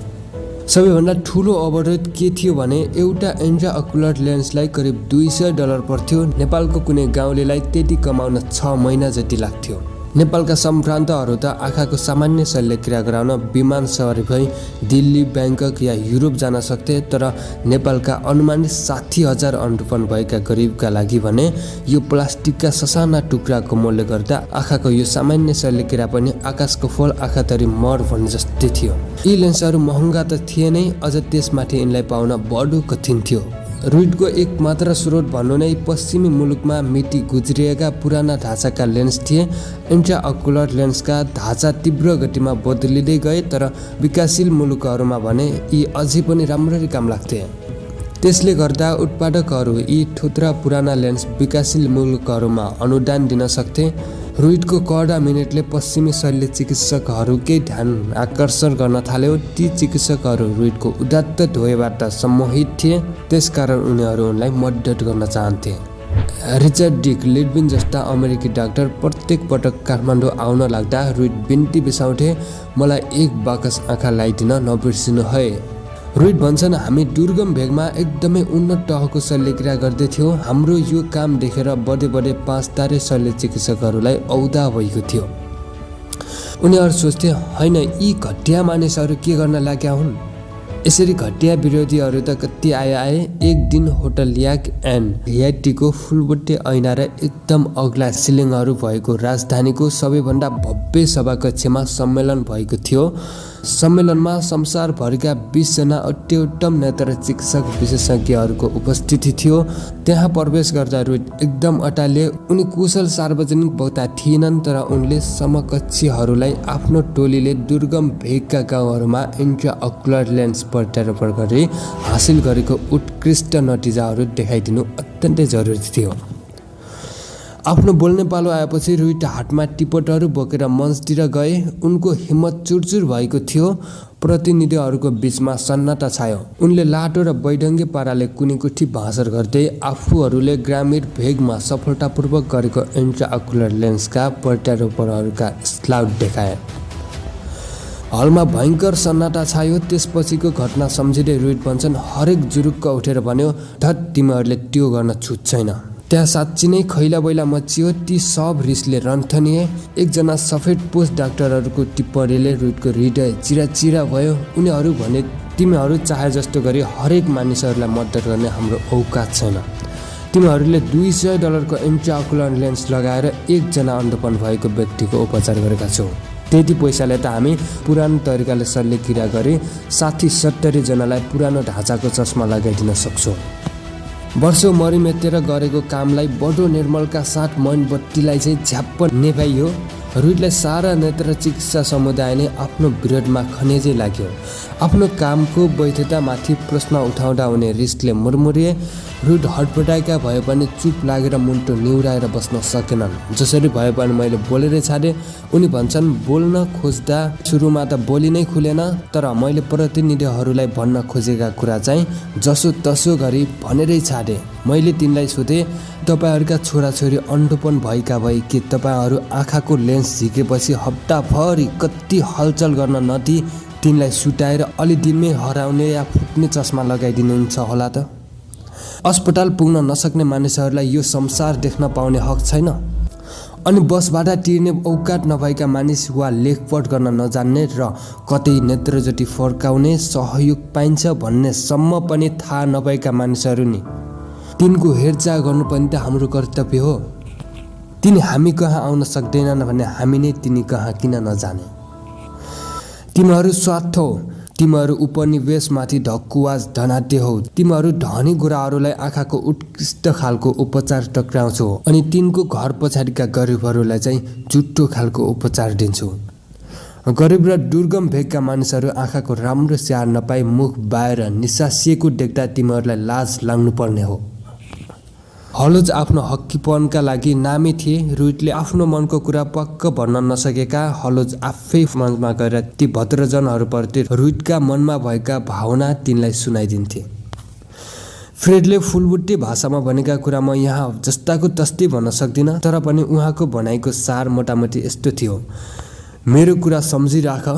सबैभन्दा ठुलो अवरोध के थियो भने एउटा इन्ट्राअकुलर लेन्सलाई करिब $200 पर्थ्यो। नेपालको कुनै गाउँलेलाई त्यति कमाउन 6 महिना जति लाग्थ्यो। नेपालका सम्भ्रान्तहरू त आँखाको सामान्य शल्यक्रिया गराउन विमान सवारी भई दिल्ली, ब्याङ्कक या युरोप जान सक्थे। तर नेपालका अनुमानित 60,000 अन्डुपन भएका गरिबका लागि भने यो प्लास्टिकका ससाना टुक्राको मूल्य गर्दा आँखाको यो सामान्य शल्यक्रिया पनि आकाशको फल आँखातरी मर भन्ने जस्तै थियो। यी लेन्सहरू महँगा त थिए नै, अझ त्यसमाथि यिनलाई पाउन बडो कठिन थियो। रुइटको एक मात्र स्रोत भन्नु नै पश्चिमी मुलुकमा मिति गुज्रिएका पुराना ढाँचाका लेन्स थिए। इन्ट्राअकुलर लेन्सका ढाँचा तीव्र गतिमा बदलिँदै गए, तर विकासशील मुलुकहरूमा भने यी अझै पनि राम्ररी काम लाग्थे। त्यसले गर्दा उत्पादकहरू यी थुत्रा पुराना लेन्स विकासशील मुलुकहरूमा अनुदान दिन सक्थे। रुइटको कडा मिहिनेतले पश्चिमी शल्य चिकित्सकहरूकै ध्यान आकर्षण गर्न थाल्यो। ती चिकित्सकहरू रुइटको उदात्त ध्येयबाट सम्मोहित थिए, त्यसकारण उनीहरू उनलाई मद्दत गर्न चाहन्थे। रिचर्ड डिक लिडबिन जस्ता अमेरिकी डाक्टर प्रत्येक पटक काठमाडौँ आउन लाग्दा रुइट बिन्ती बिसाउँथे, मलाई 1 बाकस आँखा लगाइदिन नबिर्सिनु है। रुइट भन्छन्, हामी दुर्गम भेगमा एकदमै उन्नत तहको शल्यक्रिया गर्दैथ्यौँ। हाम्रो यो काम देखेर बढे 5 तारे शल्य चिकित्सकहरूलाई औदा भएको थियो। उनीहरू सोच्थे, होइन यी घटिया मानिसहरू के गर्न लाग्या हुन्। यसरी घटिया विरोधीहरू त कति आए। एक दिन होटल याक एन्ड हियाटीको फुलबुट्टे ऐना र एकदम अग्ला सिलिङहरू भएको राजधानीको सबैभन्दा भव्य सभाकक्षमा सम्मेलन भएको थियो। सम्मेलनमा संसारभरिका 20 जना अत्युत्तम नेत्र चिकित्सक विशेषज्ञहरूको उपस्थिति थियो। त्यहाँ प्रवेश गर्दा रुइट एकदम अटालिए। उनी कुशल सार्वजनिक वक्ता थिएनन्, तर उनले समकक्षीहरूलाई आफ्नो टोलीले दुर्गम भेगका गाउँहरूमा इन्ट्राअकुलर लेन्स प्रत्यारोपण गरी हासिल गरेको उत्कृष्ट नतिजाहरू देखाइदिनु अत्यन्तै जरुरी थियो। आफ्नो बोल्ने पालो आएपछि रुइट हातमा टिपटहरू बोकेर मञ्चतिर गए। उनको हिम्मत चुरचुर भएको थियो। प्रतिनिधिहरूको बीचमा सन्नाटा छायो। उनले लाटो र बैढङ्गे पाराले कुनीकुठी भाषण गर्दै आफूहरूले ग्रामीण भेगमा सफलतापूर्वक गरेको इन्ट्राअकुलर लेन्सका प्रत्यारोपणहरूका स्लाइड देखाए। हलमा भयङ्कर सन्नाटा छायो। त्यसपछिको घटना सम्झिँदै रुइट भन्छन्, हरेक जुरुक्क उठेर भन्यो, धत तिमीहरूले त्यो गर्न छुट छैन। त्यहाँ साँच्ची नै खैला बैला मचियो। ती सब रिसले रन्थनिए। एकजना सफेद पोस्ट डाक्टरहरूको टिप्पणीले रुइटको हृदय चिराचिरा भयो। उनीहरू भने, तिमीहरू चाहे जस्तो गरी हरेक मानिसहरूलाई मद्दत गर्ने हाम्रो औकात छैन। तिमीहरूले $200 इन्ट्राअकुलर लेन्स लगाएर एकजना अन्धपन भएको व्यक्तिको उपचार गरेका छौ। त्यति पैसाले त हामी पुरानो तरिकाले शल्यक्रिया गरी 60-70 जनालाई पुरानो ढाँचाको चस्मा लगाइदिन सक्छौँ। वर्षौं मरिमेतेर गरेको कामलाई बडो निर्मलका साथ मोमबत्तीलाई चाहिँ झ्याप्प नेभाइयो। रुइटलाई सारा नेत्र चिकित्सा समुदाय नै आफ्नो विरोधमा खनेजै लाग्यो। आफ्नो कामको वैधतामाथि प्रश्न उठाउँदा उनी रिसले मुरमुरिए। रुइट हटपटाएका भए पनि चुप लागेर मुन्टो निहुराएर बस्न सकेनन्। जसरी भए पनि मैले बोलेरै छाडे। उनी भन्छन्, बोल्न खोज्दा सुरुमा त बोली नै खुलेन, तर मैले प्रतिनिधिहरूलाई भन्न खोजेका कुरा चाहिँ जसो तसो गरी भनेरै छाडे। मैले तिनलाई सोधेँ, तपाईँहरूका छोराछोरी अन्धोपन भएका भए के तपाईँहरू आँखाको लेन्स झिकेपछि हप्ताभरि कति हलचल गर्न नदिई तिनलाई सुटाएर अलि दिनमै हराउने या फुट्ने चस्मा लगाइदिनुहुन्छ होला त? अस्पताल पुग्न नसक्ने मानिसहरूलाई यो संसार देख्न पाउने हक छैन? अनि बसबाट तिर्ने औकात नभएका मानिस वा लेखपढ गर्न नजान्ने र कतै नेत्रज्योति फर्काउने सहयोग पाइन्छ भन्ने सम्म पनि थाहा नभएका मानिसहरू नि, तिनको हेरचाह गर्नु पनि त हाम्रो कर्तव्य हो। तिनी हामी कहाँ आउन सक्दैनन् भने हामी नै तिनी कहाँ किन नजाने? तिमीहरू स्वार्थ हौ। तिमीहरू उपनिवेशमाथि ढकुवाज धनाट्य हौ। तिमीहरू धनी गोराहरूलाई आँखाको उत्कृष्ट खालको उपचार टक्राउँछौ अनि तिनको घर पछाडिका गरिबहरूलाई चाहिँ जुट्टो खालको उपचार दिन्छौ। गरिब र दुर्गम भेगका मानिसहरू आँखाको राम्रो स्याहार नपाई मुख बाएर निसासिएको देख्दा तिमीहरूलाई लाज लाग्नुपर्ने हो। हलोज आफ्नो हक्कीपनका लागि नामी थिए। रुइटले आफ्नो मनको कुरा पक्क भन्न नसकेका हलोज आफै मञ्चमा गएर ती भद्रजनहरूप्रति रुइटका मनमा भएका भावना तिनलाई सुनाइदिन्थे। फ्रेडले फुलबुट्टे भाषामा भनेका कुरा म यहाँ जस्ताको तस्तै भन्न सक्दिनँ, तर पनि उहाँको भनाइको सार मोटामोटी यस्तो थियो, मेरो कुरा सम्झिराख,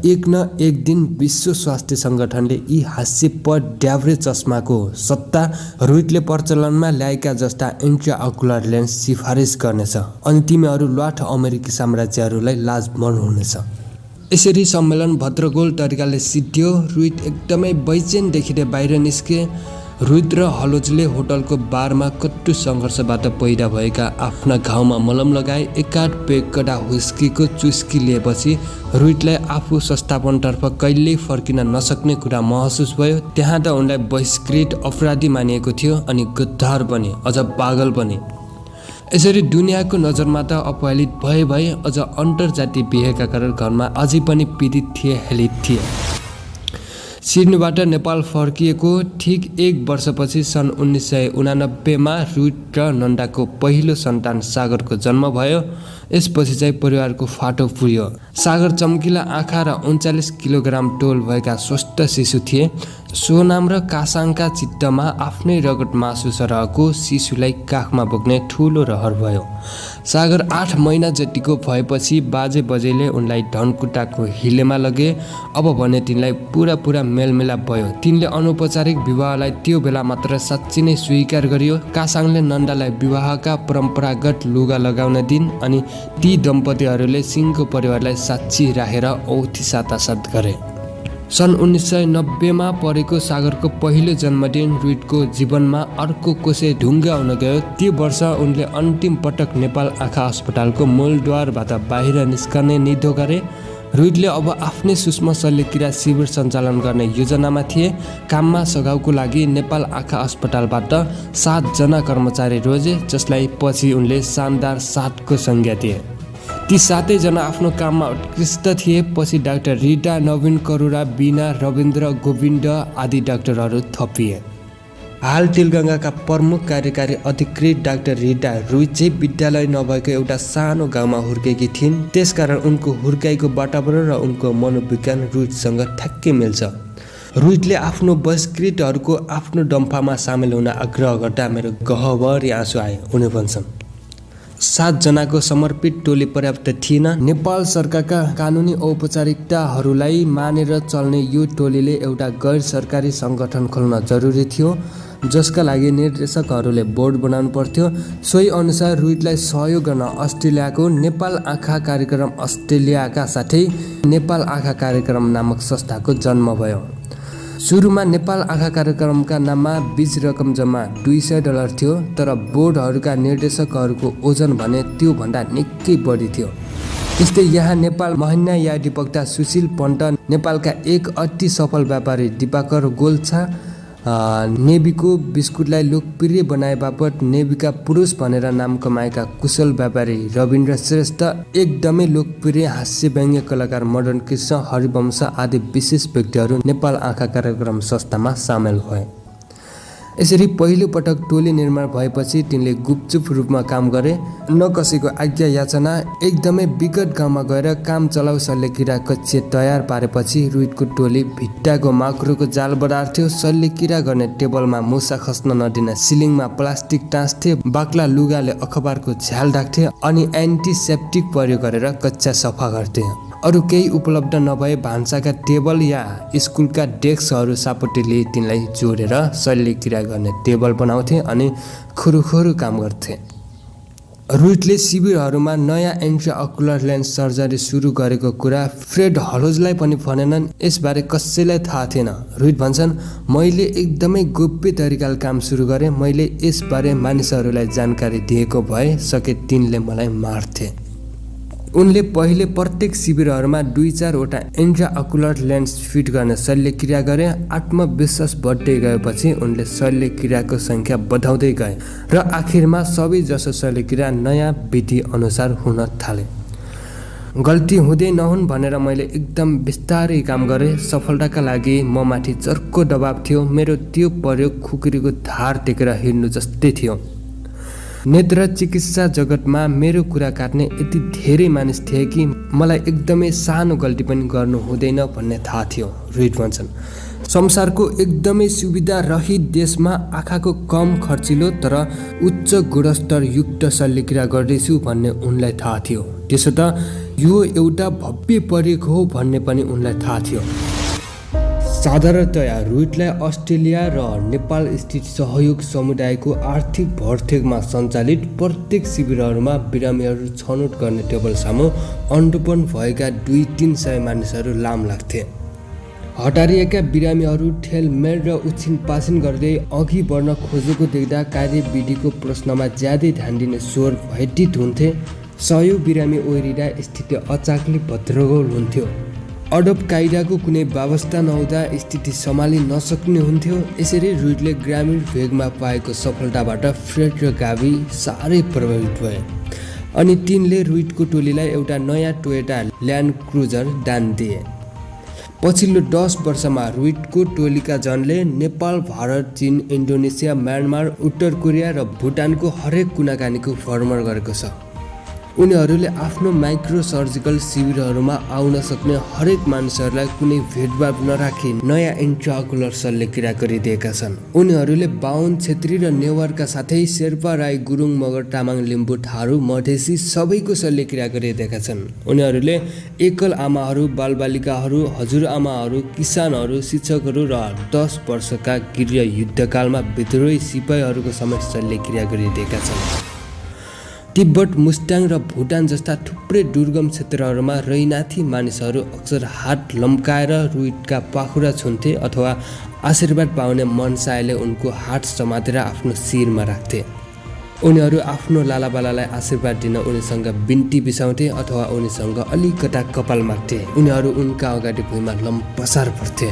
एक न एक दिन विश्व स्वास्थ्य सङ्गठनले यी हास्यपद ड्याब्रे चस्माको सट्टा रुइटले प्रचलनमा ल्याएका जस्ता इन्ट्राअकुलर लेन्स सिफारिस गर्नेछ अनि तिमीहरू लाठ अमेरिकी साम्राज्यहरूलाई लाज हुनेछ। यसरी सम्मेलन भद्रगोल तरिकाले सिद्धियो। रुइट एकदमै बैचेन देखिँदै बाहिर निस्के। रुइट र हलोजले होटलको बारमा कट्टु सङ्घर्षबाट पैदा भएका आफ्ना घाउमा मलम लगाए। एकाध पेग कडा हुस्कीको चुस्की लिएपछि रुइटलाई आफू संस्थापनतर्फ कहिल्यै फर्किन नसक्ने कुरा महसुस भयो। त्यहाँ त उनलाई बहिष्कृत अपराधी मानिएको थियो अनि गद्दार पनि, अझ पागल पनि। यसरी दुनियाँको नजरमा त अपहेलित भए अझ अन्तर्जातीय बिहेका कारण घरमा अझै पनि पीडित थिए, हेलित थिए। सिडनीबाट नेपाल फर्किएको ठिक 1 वर्षपछि सन् 1989 रुइट र नन्दाको पहिलो सन्तान सागरको जन्म भयो। यसपछि चाहिँ परिवारको फाटो पुर्यो। सागर चम्किला आँखा र 39 किलोग्राम तोल भएका स्वस्थ शिशु थिए। सोनाम र कासाङका चित्तमा आफ्नै रगत मासु सरहको शिशुलाई काखमा बोक्ने ठुलो रहर भयो। सागर 8 महिना जतिको भएपछि बाजे बजेले उनलाई धनकुटाको हिलेमा लगे। अब भने तिनलाई पुरा मेलमिलाप भयो। तिनले अनौपचारिक विवाहलाई त्यो बेला मात्र साँच्ची नै स्वीकार गरियो। कासाङले नन्दालाई विवाहका परम्परागत लुगा लगाउन दिन अनि ती दम्पतिहरूले सिंहको परिवारलाई साक्षी राखेर औँठी सातासात गरे। सन् 1990मा परेको सागरको पहिलो जन्मदिन रुइटको जीवनमा अर्को कोसे ढुङ्गा हुन गयो। त्यो वर्ष उनले अन्तिम पटक नेपाल आँखा अस्पतालको मूलद्वारबाट बाहिर निस्कने निधो गरे। रुइटले अब आफ्नै सूक्ष्म शल्यक्रिया शिविर सञ्चालन गर्ने योजनामा थिए। काममा सघाउको लागि नेपाल आँखा अस्पतालबाट 7 जना कर्मचारी रोजे, जसलाई पछि उनले शानदार 7को संज्ञा दिए। ती 7 जना आफ्नो काममा उत्कृष्ट थिए। पछि डाक्टर रिटा, नवीन करुणा, बिना, रविन्द्र, गोविन्द आदि डाक्टरहरू थपिए। हाल तिलगङ्गाका प्रमुख कार्यकारी अधिकृत डाक्टर रिटा रुइट चाहिँ विद्यालय नभएको एउटा सानो गाउँमा हुर्केकी थिइन्। त्यसकारण उनको हुर्काइको वातावरण र उनको मनोविज्ञान रुइटसँग ठ्याक्कै मिल्छ। रुइटले आफ्नो बहिष्कृतहरूको आफ्नो डम्फामा सामेल हुन आग्रह गर्दा मेरो गहभरि आँसु आए। उनी भन्छन्, 7 जनाको समर्पित टोली पर्याप्त थिएन। नेपाल सरकारका कानुनी औपचारिकताहरूलाई मानेर चल्ने यो टोलीले एउटा गैर सरकारी सङ्गठन खोल्न जरुरी थियो, जसका लागि निर्देशकहरूले बोर्ड बनाउनु पर्थ्यो। सोही अनुसार रुइटलाई सहयोग गर्न अस्ट्रेलियाको नेपाल आँखा कार्यक्रम अस्ट्रेलियाका साथै नेपाल आँखा कार्यक्रम नामक संस्थाको जन्म भयो। सुरुमा नेपाल आँखा कार्यक्रमका नाममा बीज रकम जम्मा $200 थियो, तर बोर्डहरूका निर्देशकहरूको ओजन भने त्यो भन्दा निकै बढी थियो। त्यस्तै यहाँ नेपाल महिना या अधिवक्ता सुशील पन्त, नेपालका एक अति सफल व्यापारी दिपाकर गोल्छा, नेबीको बिस्कुटलाई लोकप्रिय बनाए बापत नेबीका पुरुष भनेर नाम कमाएका कुशल व्यापारी रविन्द्र श्रेष्ठ, एकदमै लोकप्रिय हास्य व्यङ्ग्य कलाकार मदन कृष्ण हरिवंश आदि विशेष व्यक्तिहरू नेपाल आँखा कार्यक्रम संस्थामा सामेल भए। यसरी पहिलो पटक टोली निर्माण भएपछि तिनले गुपचुप रूपमा काम गरे। न कसैको आज्ञा याचना, एकदमै विकट गाउँमा गएर काम चलाउ शल्यक्रिया कक्ष तयार पारेपछि रुइटको टोली भिट्टाको माकुरोको जाल बढार्थ्यो। शल्यक्रिया गर्ने टेबलमा मुसा खस्न नदिन सिलिङमा प्लास्टिक टाँच्थे, बाक्ला लुगाले अखबारको झ्याल ढाक्थे अनि एन्टिसेप्टिक प्रयोग गरेर कक्षा सफा गर्थे। अरू केही उपलब्ध नभए भान्साका टेबल या स्कुलका डेस्कहरू सापट्टिले तिनलाई जोडेर शल्यक्रिया गर्ने टेबल बनाउँथे अनि खुरुखुरु काम गर्थे। रुइटले शिविरहरूमा नयाँ इन्ट्राअकुलर लेन्स सर्जरी सुरु गरेको कुरा फ्रेड हलोजलाई पनि भनेनन्। यसबारे कसैलाई थाहा थिएन। रुइट भन्छन्, मैले एकदमै गोप्य तरिकाले काम सुरु गरेँ। मैले यसबारे मानिसहरूलाई जानकारी दिएको भए सके तिनले मलाई मार्थे। उनले पहिले प्रत्येक शिविरहरूमा 2-4 वटा इन्ट्राअकुलर लेन्स फिट गर्ने शल्यक्रिया गरे। आत्मविश्वास बढ्दै गएपछि उनले शल्यक्रियाको सङ्ख्या बढाउँदै गए र आखिरमा सबै जसो शल्यक्रिया नयाँ विधि अनुसार हुन थाले। गल्ती हुँदै नहुन् भनेर मैले एकदम बिस्तारै काम गरेँ। सफलताका लागि म माथि चर्को दबाब थियो। मेरो त्यो प्रयोग खुकुरीको धार टेकेर हिँड्नु जस्तै थियो। नेत्र चिकित्सा जगतमा मेरो कुरा काट्ने यति धेरै मानिस थिए कि मलाई एकदमै सानो गल्ती पनि गर्नु हुँदैन भन्ने थाहा थियो। रुइट भन्छन्, संसारको एकदमै सुविधा रहित देशमा आँखाको कम खर्चिलो तर उच्च गुणस्तर युक्त शल्यक्रिया गर्दैछु भन्ने उनलाई थाहा थियो। त्यसो त यो एउटा भव्य प्रयोग हो भन्ने पनि उनलाई थाहा थियो। साधारणतया रुइटलाई अस्ट्रेलिया र नेपाल स्थित सहयोग समुदायको आर्थिक भरथेगमा सञ्चालित प्रत्येक शिविरहरूमा बिरामीहरू छनौट गर्ने टेबल सामु अन्डोपन भएका 200-300 मानिसहरू लाम लाग्थे। हटारिएका बिरामीहरू ठेलमेल र उछिन पाछिन गर्दै अघि बढ्न खोजेको देख्दा कार्यविधिको प्रश्नमा ज्यादै ध्यान दिने स्वर भयभीत हुन्थे। 100 बिरामी ओहिरिँदा स्थिति अचाकली भद्रगोल हुन्थ्यो। अडब कायदाको कुनै व्यवस्था नहुँदा स्थिति सम्हालि नसक्ने हुन्थ्यो। यसरी रुइटले ग्रामीण भेगमा पाएको सफलताबाट फ्रेड र गावी साह्रै प्रभावित भए अनि तिनले रुइटको टोलीलाई एउटा नयाँ टोयोटा ल्यान्ड क्रुजर दान दिए। पछिल्लो 10 वर्षमा रुइटको टोलीका जनले नेपाल, भारत, चीन, इन्डोनेसिया, म्यानमार, उत्तर कोरिया र भुटानको हरेक कुनाकानीको भ्रमण गरेको छ। उनीहरूले आफ्नो माइक्रो सर्जिकल शिविरहरूमा आउन सक्ने हरेक मानिसहरूलाई कुनै भेदभाव नराखी नयाँ इन्ट्राअकुलर शल्यक्रिया गरिदिएका छन्। उनीहरूले बाहुन, छेत्री र नेवारका साथै शेर्पा, राई, गुरुङ, मगर, तामाङ, लिम्बू, थारू, मधेसी सबैको शल्यक्रिया गरिदिएका छन्। उनीहरूले एकल आमाहरू, बालबालिकाहरू, हजुरआमाहरू, किसानहरू, शिक्षकहरू र 10 वर्षका गृह युद्धकालमा विद्रोही सिपाहीहरूको समेत शल्यक्रिया गरिदिएका छन्। तिब्बत, मुस्ताङ र भुटान जस्ता थुप्रै दुर्गम क्षेत्रहरूमा रैनाथी मानिसहरू अक्सर हात लम्काएर रुइटका पाखुरा छुन्थे अथवा आशीर्वाद पाउने मनसायले उनको हात समातेर आफ्नो शिरमा राख्थे। उनीहरू आफ्नो लालाबालालाई आशीर्वाद दिन उनीसँग बिन्ती बिसाउँथे अथवा उनीसँग अलिकता कपाल माग्थे। उनीहरू उनका अगाडि भुइँमा लम्पसार पर्थे।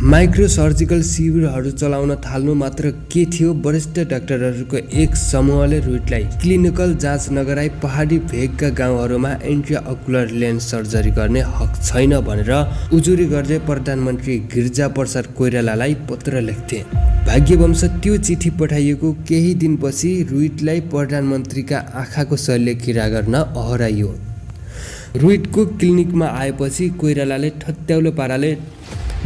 माइक्रो सर्जिकल शिविरहरू चलाउन थाल्नु मात्र के थियो, वरिष्ठ डाक्टरहरूको एक समूहले रुइटलाई क्लिनिकल जाँच नगराई पहाडी भेगका गाउँहरूमा इन्ट्राअकुलर लेन्स सर्जरी गर्ने हक छैन भनेर उजुरी गर्दै प्रधानमन्त्री गिरिजाप्रसाद कोइरालालाई पत्र लेख्थे। भाग्यवश त्यो चिठी पठाइएको केही दिनपछि रुइटलाई प्रधानमन्त्रीका आँखाको शल्यक्रिया गर्न अहराइयो। रुइटको क्लिनिकमा आएपछि कोइरालाले ठट्याउलो पाराले,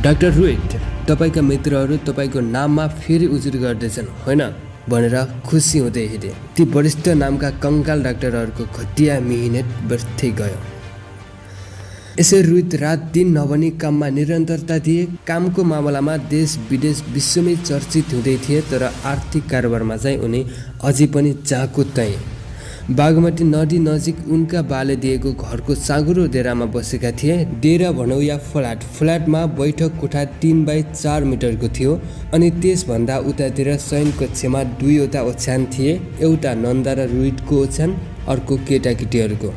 डाक्टर रुइट, तपाईँका मित्रहरू तपाईँको नाममा फेरि उजुरी गर्दैछन् होइन भनेर खुसी हुँदै हिँडे। ती वरिष्ठ नामका कङ्काल डाक्टरहरूको घटिया मिहिनेत बढ्दै गयो। यसै रुइट रात दिन नभनी काममा निरन्तरता दिए। कामको मामलामा देश विदेश विश्वमै चर्चित हुँदै थिए, तर आर्थिक कारोबारमा चाहिँ उनी अझै पनि जहाँको त्यहीँ बागमती नदी नजिक उनका बाले दिएको घरको साँघुरो डेरामा बसेका थिए। डेरा भनौँ या फ्ल्याटमा बैठक कोठा 3x4 मिटरको थियो अनि त्यसभन्दा उतातिर शयन कक्षमा 2वटा ओछ्यान थिए, एउटा नन्दा र रुइटको ओछ्यान, अर्को केटाकेटीहरूको।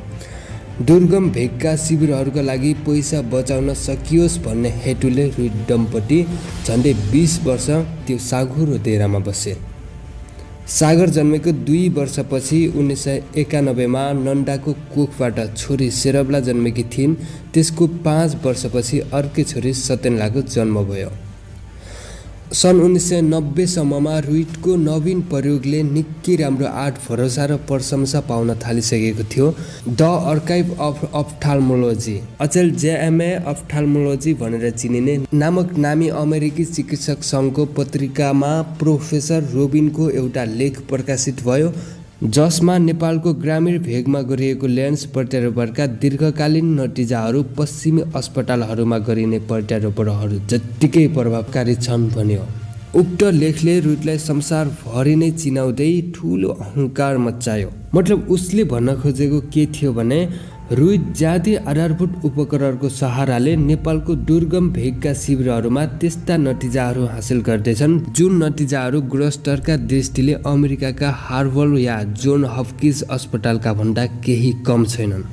दुर्गम भेगका शिविरहरूका लागि पैसा बचाउन सकियोस् भन्ने हेतुले रुइट दम्पति झन्डै 20 वर्ष त्यो साँघुरो डेरामा बसे। सागर जन्मेको 2 वर्षपछि 1991मा नन्दाको कोखबाट छोरी सेरबला जन्मेकी थिइन्। त्यसको 5 वर्षपछि अर्कै छोरी सत्यनलाको जन्म भयो। सन् 1990 सम्ममा रुइटको नवीन प्रयोगले निकै राम्रो आर्ट भरोसा र प्रशंसा पाउन थालिसकेको थियो। द आर्काइभ अफ अफ्थाल्मोलोजी, अचेल JMA अफ्थाल्मोलोजी भनेर चिनिने नामक नामी अमेरिकी चिकित्सक सङ्घको पत्रिकामा प्रोफेसर रोबिनको एउटा लेख प्रकाशित भयो, जसमा नेपालको ग्रामीण भेगमा गरिएको लेन्स प्रत्यारोपणका दीर्घकालीन नतिजाहरू पश्चिमी अस्पतालहरूमा गरिने प्रत्यारोपणहरू जत्तिकै प्रभावकारी छन् भन्यो। उक्त लेखले रुइटलाई संसारभरि नै चिनाउँदै ठुलो अहङ्कार मच्चायो। मतलब उसले भन्न खोजेको के थियो भने रुइट ज्यादै आधारभूत उपकरणको सहाराले नेपालको दुर्गम भेगका शिविरहरूमा त्यस्ता नतिजाहरू हासिल गर्दैछन् जुन नतिजाहरू गुणस्तरका दृष्टिले अमेरिकाका हार्वर्ड या जोन हपकिन्स अस्पतालका भन्दा केही कम छैनन्।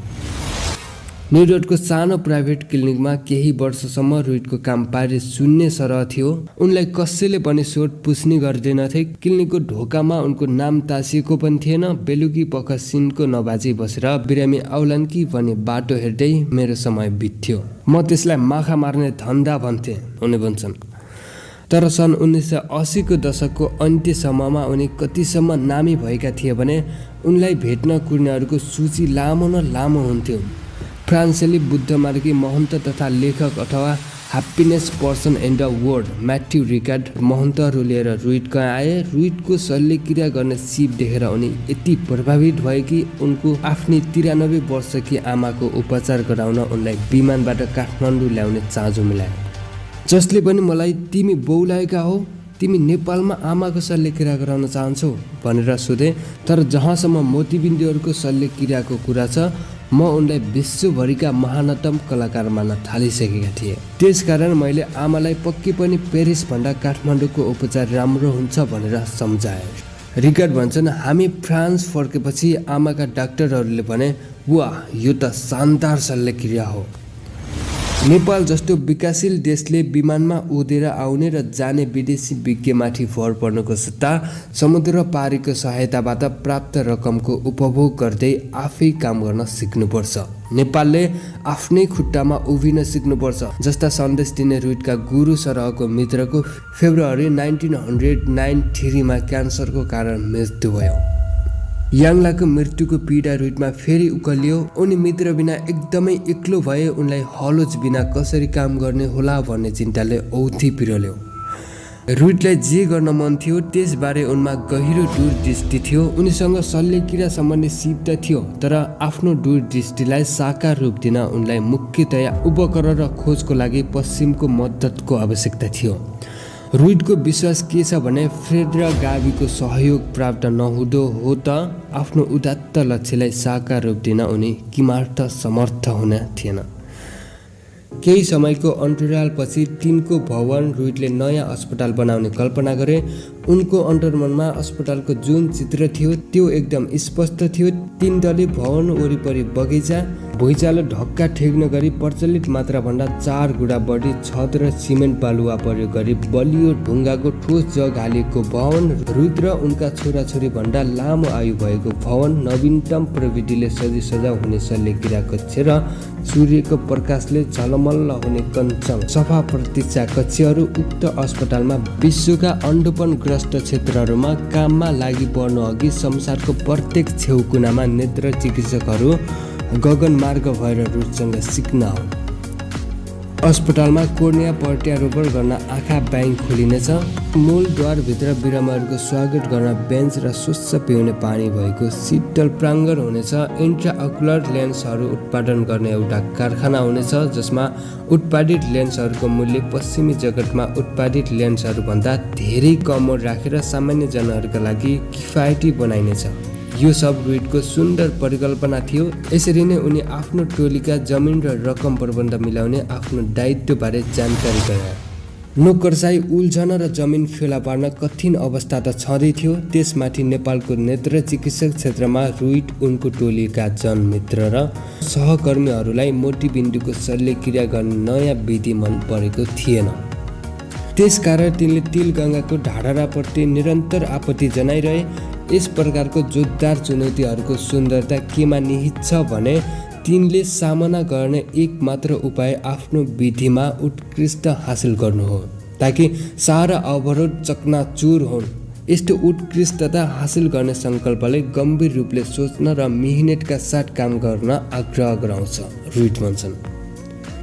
न्युयोर्कको सानो प्राइभेट क्लिनिकमा केही वर्षसम्म रुइटको काम पारी शून्य सरह थियो। उनलाई कसैले पनि सोध पुछ्नी गर्दैनथे। क्लिनिकको ढोकामा उनको नाम तासिएको पनि थिएन। बेलुकी पख सिनको नबाजी बसेर बिरामी आउलान् कि भन्ने बाटो हेर्दै मेरो समय बित्थ्यो। म त्यसलाई माखा मार्ने धन्दा भन्थे, उनी भन्छन्। तर सन् 1980 को दशकको अन्त्यसम्ममा उनी कतिसम्म नामी भएका थिए भने उनलाई भेट्न कुर्नेहरूको सूची लामो न लामो हुन्थ्यो। फ्रान्सेली बुद्धमार्गी महन्त तथा लेखक अथवा happiness person in the world Matthieu Ricard महन्तहरू लिएर रुइट कहाँ आए। रुइटको शल्यक्रिया गर्ने सिप देखेर उनी यति प्रभावित भए कि उनको आफ्नी 93 वर्षकी आमाको उपचार गराउन उनलाई विमानबाट काठमाडौँ ल्याउने चाँजो मिलाए। जसले पनि मलाई तिमी बौलाएका हो, तिमी नेपालमा आमाको शल्यक्रिया गराउन चाहन्छौ भनेर सोधे। तर जहाँसम्म मोतीबिन्दुहरूको शल्यक्रियाको कुरा छ, म उनलाई विश्वभरिका महानतम कलाकार मान्न थालिसकेका थिएँ। त्यसकारण मैले आमालाई पक्कै पनि पेरिस भन्दा काठमाडौँको उपचार राम्रो हुन्छ भनेर सम्झाए। रिकार्ड भन्छन्, हामी फ्रान्स फर्केपछि आमाका डाक्टरहरूले भने, वाह, यो त शानदार शल्यक्रिया हो। नेपाल जस्तो विकासशील देशले विमानमा उडेर आउने र जाने विदेशी विज्ञमाथि भर पर्नुको सट्टा समुद्र पारीको सहायताबाट प्राप्त रकमको उपभोग गर्दै आफै काम गर्न सिक्नुपर्छ। नेपालले आफ्नै खुट्टामा उभिन सिक्नुपर्छ। जस्ता सन्देश दिने रुइटका गुरु सरहको मित्रको फेब्रुअरी 1993 मा क्यान्सरको कारण मृत्यु भयो। याङलाको मृत्युको पीडा रुइटमा फेरि उकलियो। उनी मित्र बिना एकदमै एक्लो भए। उनलाई हलोज बिना कसरी काम गर्ने होला भन्ने चिन्ताले औधी पिरोल्यो। रुइटलाई जे गर्न मन थियो त्यसबारे उनमा गहिरो दूरदृष्टि थियो। उनीसँग शल्यक्रिया सम्बन्धी सिप त थियो, तर आफ्नो दूरदृष्टिलाई साकार रूप दिन उनलाई मुख्यतया उपकरण र खोजको लागि पश्चिमको मद्दतको आवश्यकता थियो। रुइटको विश्वास के छ भने फ्रेड र गाबीको सहयोग प्राप्त नहुँदो हो त आफ्नो उदात्त लक्ष्यलाई साकार रूप दिन उनी किमार्थ समर्थ हुन थिएन। केही समयको अन्तरालपछि तिनको भवन रुइटले नयाँ अस्पताल बनाउने कल्पना गरे। उनको अन्तर्मनमा अस्पतालको जुन चित्र थियो त्यो एकदम स्पष्ट थियो। 3 तले भवन वरिपरि बगैँचा, भुइँचालो ढक्का ठेक्न गरी प्रचलित मात्राभन्दा 4 गुणा बढी छत र सिमेन्ट बालुवा प्रयोग गरी बलियो ढुङ्गाको ठोस जग हालिएको भवन, रुइट र उनका छोराछोरी भन्दा लामो आयु भएको भवन, नवीनतम प्रविधिले सजिसजाउ हुने शल्यक्रिया कक्ष र सूर्यको प्रकाशले झलमल्ल हुने कञ्चन सफा प्रतीक्षा कक्षहरू उक्त अस्पतालमा विश्वका अन्डोपनग्रस्त क्षेत्रहरूमा काममा लागि पर्नु अघि संसारको प्रत्येक छेउकुनामा नेत्र चिकित्सकहरू गगनमार्ग भएर रुटसँग सिक्न आउन्। अस्पतालमा कोर्निया प्रत्यारोपण गर्न आँखा बैंक खोलिनेछ। मूल द्वारभित्र बिरामीहरूको स्वागत गर्न बेन्च र स्वच्छ पिउने पानी भएको शीतल प्राङ्गण हुनेछ। इन्ट्राअकुलर लेन्सहरू उत्पादन गर्ने एउटा कारखाना हुनेछ जसमा उत्पादित लेन्सहरूको मूल्य पश्चिमी जगतमा उत्पादित लेन्सहरूभन्दा धेरै कम राखेर सामान्य जनहरूका लागि किफायती बनाइनेछ। यो सब रुइटको सुन्दर परिकल्पना थियो। यसरी नै उनी आफ्नो टोलीका जमिन र रकम प्रबन्ध मिलाउने आफ्नो दायित्वबारे जानकारी गराए। नोकरसाई उल्झन र जमिन फेला पार्न कठिन अवस्था त छँदै थियो, त्यसमाथि नेपालको नेत्र चिकित्सक क्षेत्रमा रुइट उनको टोलीका जनमित्र र सहकर्मीहरूलाई मोतीबिन्दुको शल्यक्रिया गर्ने नयाँ विधि मन परेको थिएन। त्यसकारण तिनले तिलगङ्गाको ढाडराप्रति निरन्तर आपत्ति जनाइरहे। यस प्रकारको जोरदार चुनौतीहरूको सुन्दरता केमा निहित छ भने तिनले सामना गर्ने एक मात्र उपाय आफ्नो विधिमा उत्कृष्ट हासिल गर्नु हो ताकि सारा अवरोध चकनाचुर हुन्। यस्तो उत्कृष्टता हासिल गर्ने सङ्कल्पले गम्भीर रूपले सोच्न र मेहनतका साथ काम गर्न आग्रह गराउँछ, रुइट भन्छन्।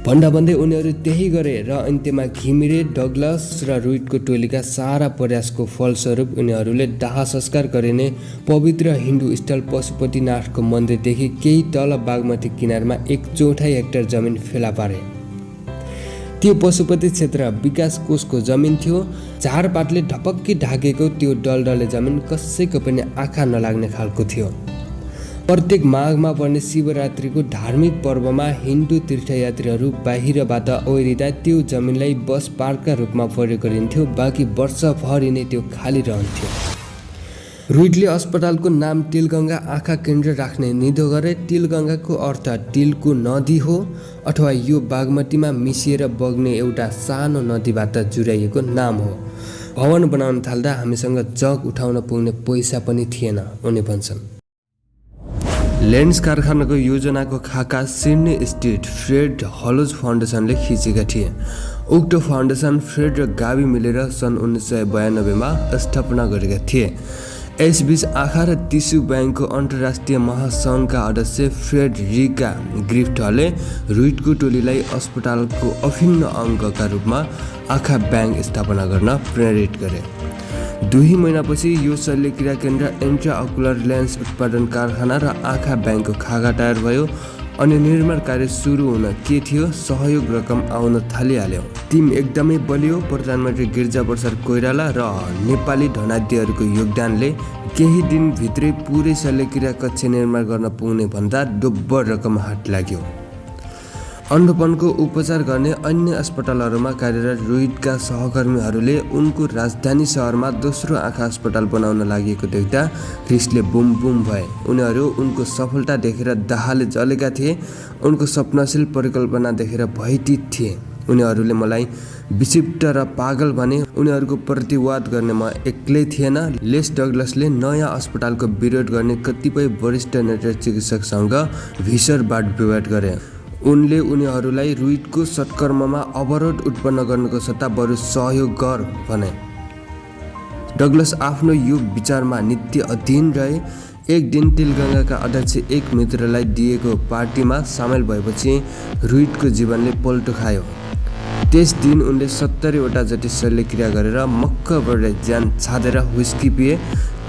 भन्दा भन्दै उनीहरू त्यही गरे र अन्त्यमा घिमिरे, डगलस र रुइटको टोलीका सारा प्रयासको फलस्वरूप उनीहरूले दाह संस्कार गरिने पवित्र हिन्दू स्थल पशुपतिनाथको मन्दिरदेखि केही तल बागमती किनारमा 1/4 हेक्टर जमिन फेला पारे। त्यो पशुपति क्षेत्र विकास कोषको जमिन थियो। झारपातले ढपक्की ढाकेको त्यो डलडले जमिन कसैको पनि आँखा नलाग्ने खालको थियो। प्रत्येक माघमा पर्ने शिवरात्रिको धार्मिक पर्वमा हिन्दू तीर्थयात्रीहरू बाहिरबाट ओरिँदा त्यो जमिनलाई बस पार्कका रूपमा प्रयोग गरिन्थ्यो। बाँकी वर्षभरि नै त्यो खाली रहन्थ्यो। रुइटले अस्पतालको नाम तिलगङ्गा आँखा केन्द्र राख्ने निधो गरे। तिलगङ्गाको अर्थ तिलको नदी हो अथवा यो बागमतीमा मिसिएर बग्ने एउटा सानो नदीबाट जुराइएको नाम हो। भवन बनाउन थाल्दा हामीसँग जग उठाउन पुग्ने पैसा पनि थिएन, उनी भन्छन्। लेन्स कारखानाको योजनाको खाका सिडनी स्थित फ्रेड हलोज फाउन्डेसनले खिचेका थिए। उक्त फाउन्डेसन फ्रेड र गाबी मिलेर सन् 1992 मा स्थापना गरेका थिए। यसबीच आँखा र टिस्यु ब्याङ्कको अन्तर्राष्ट्रिय महासङ्घका अध्यक्ष फ्रेड रिका ग्रिफ्टले रुइटको टोलीलाई अस्पतालको अभिन्न अङ्गका रूपमा आँखा ब्याङ्क स्थापना गर्न प्रेरित गरे। 2 महिनापछि यो शल्यक्रिया केन्द्र, इन्ट्राअकुलर लेन्स उत्पादन कारखाना र आँखा ब्याङ्कको खाका तयार भयो। अनि निर्माण कार्य सुरु हुन के थियो, सहयोग रकम आउन थालिहाल्यो। टिम एकदमै बलियो। प्रधानमन्त्री गिरिजाप्रसाद कोइराला र नेपाली धनाढ्यहरूको योगदानले केही दिनभित्रै पुरै शल्यक्रिया कक्ष निर्माण गर्न पुग्ने भन्दा दोब्बर रकम हात लाग्यो। अन्धोपनको उपचार गर्ने अन्य अस्पतालहरूमा कार्यरत रुइटका सहकर्मीहरूले उनको राजधानी सहरमा दोस्रो आँखा अस्पताल बनाउन लागेको देख्दा रिसले बुम बुम भए। उनीहरू उनको सफलता देखेर दाहाले जलेका थिए। उनको सपनाशील परिकल्पना देखेर भयभीत थिए। उनीहरूले मलाई विक्षिप्त र पागल भने। उनीहरूको प्रतिवाद गर्ने म एक्लै थिएन। लेस डगलसले नयाँ अस्पतालको विरोध गर्ने कतिपय वरिष्ठ नेत्र चिकित्सकसँग भीषण वाद विवाद गरे। उनले उनीहरूलाई रुइटको सत्कर्ममा अवरोध उत्पन्न गर्नुको सट्टा बरु सहयोग गर भने। डगलस आफ्नो यो विचारमा नित्य अधीन रहे। एक दिन तिलगङ्गाका अध्यक्ष एक मित्रलाई दिएको पार्टीमा सामेल भएपछि रुइटको जीवनले पल्टो खायो। त्यस दिन उनले 70 वटा जति शल्यक्रिया गरेर मक्क बढेर ज्यान छाडेर हुस्की पिए।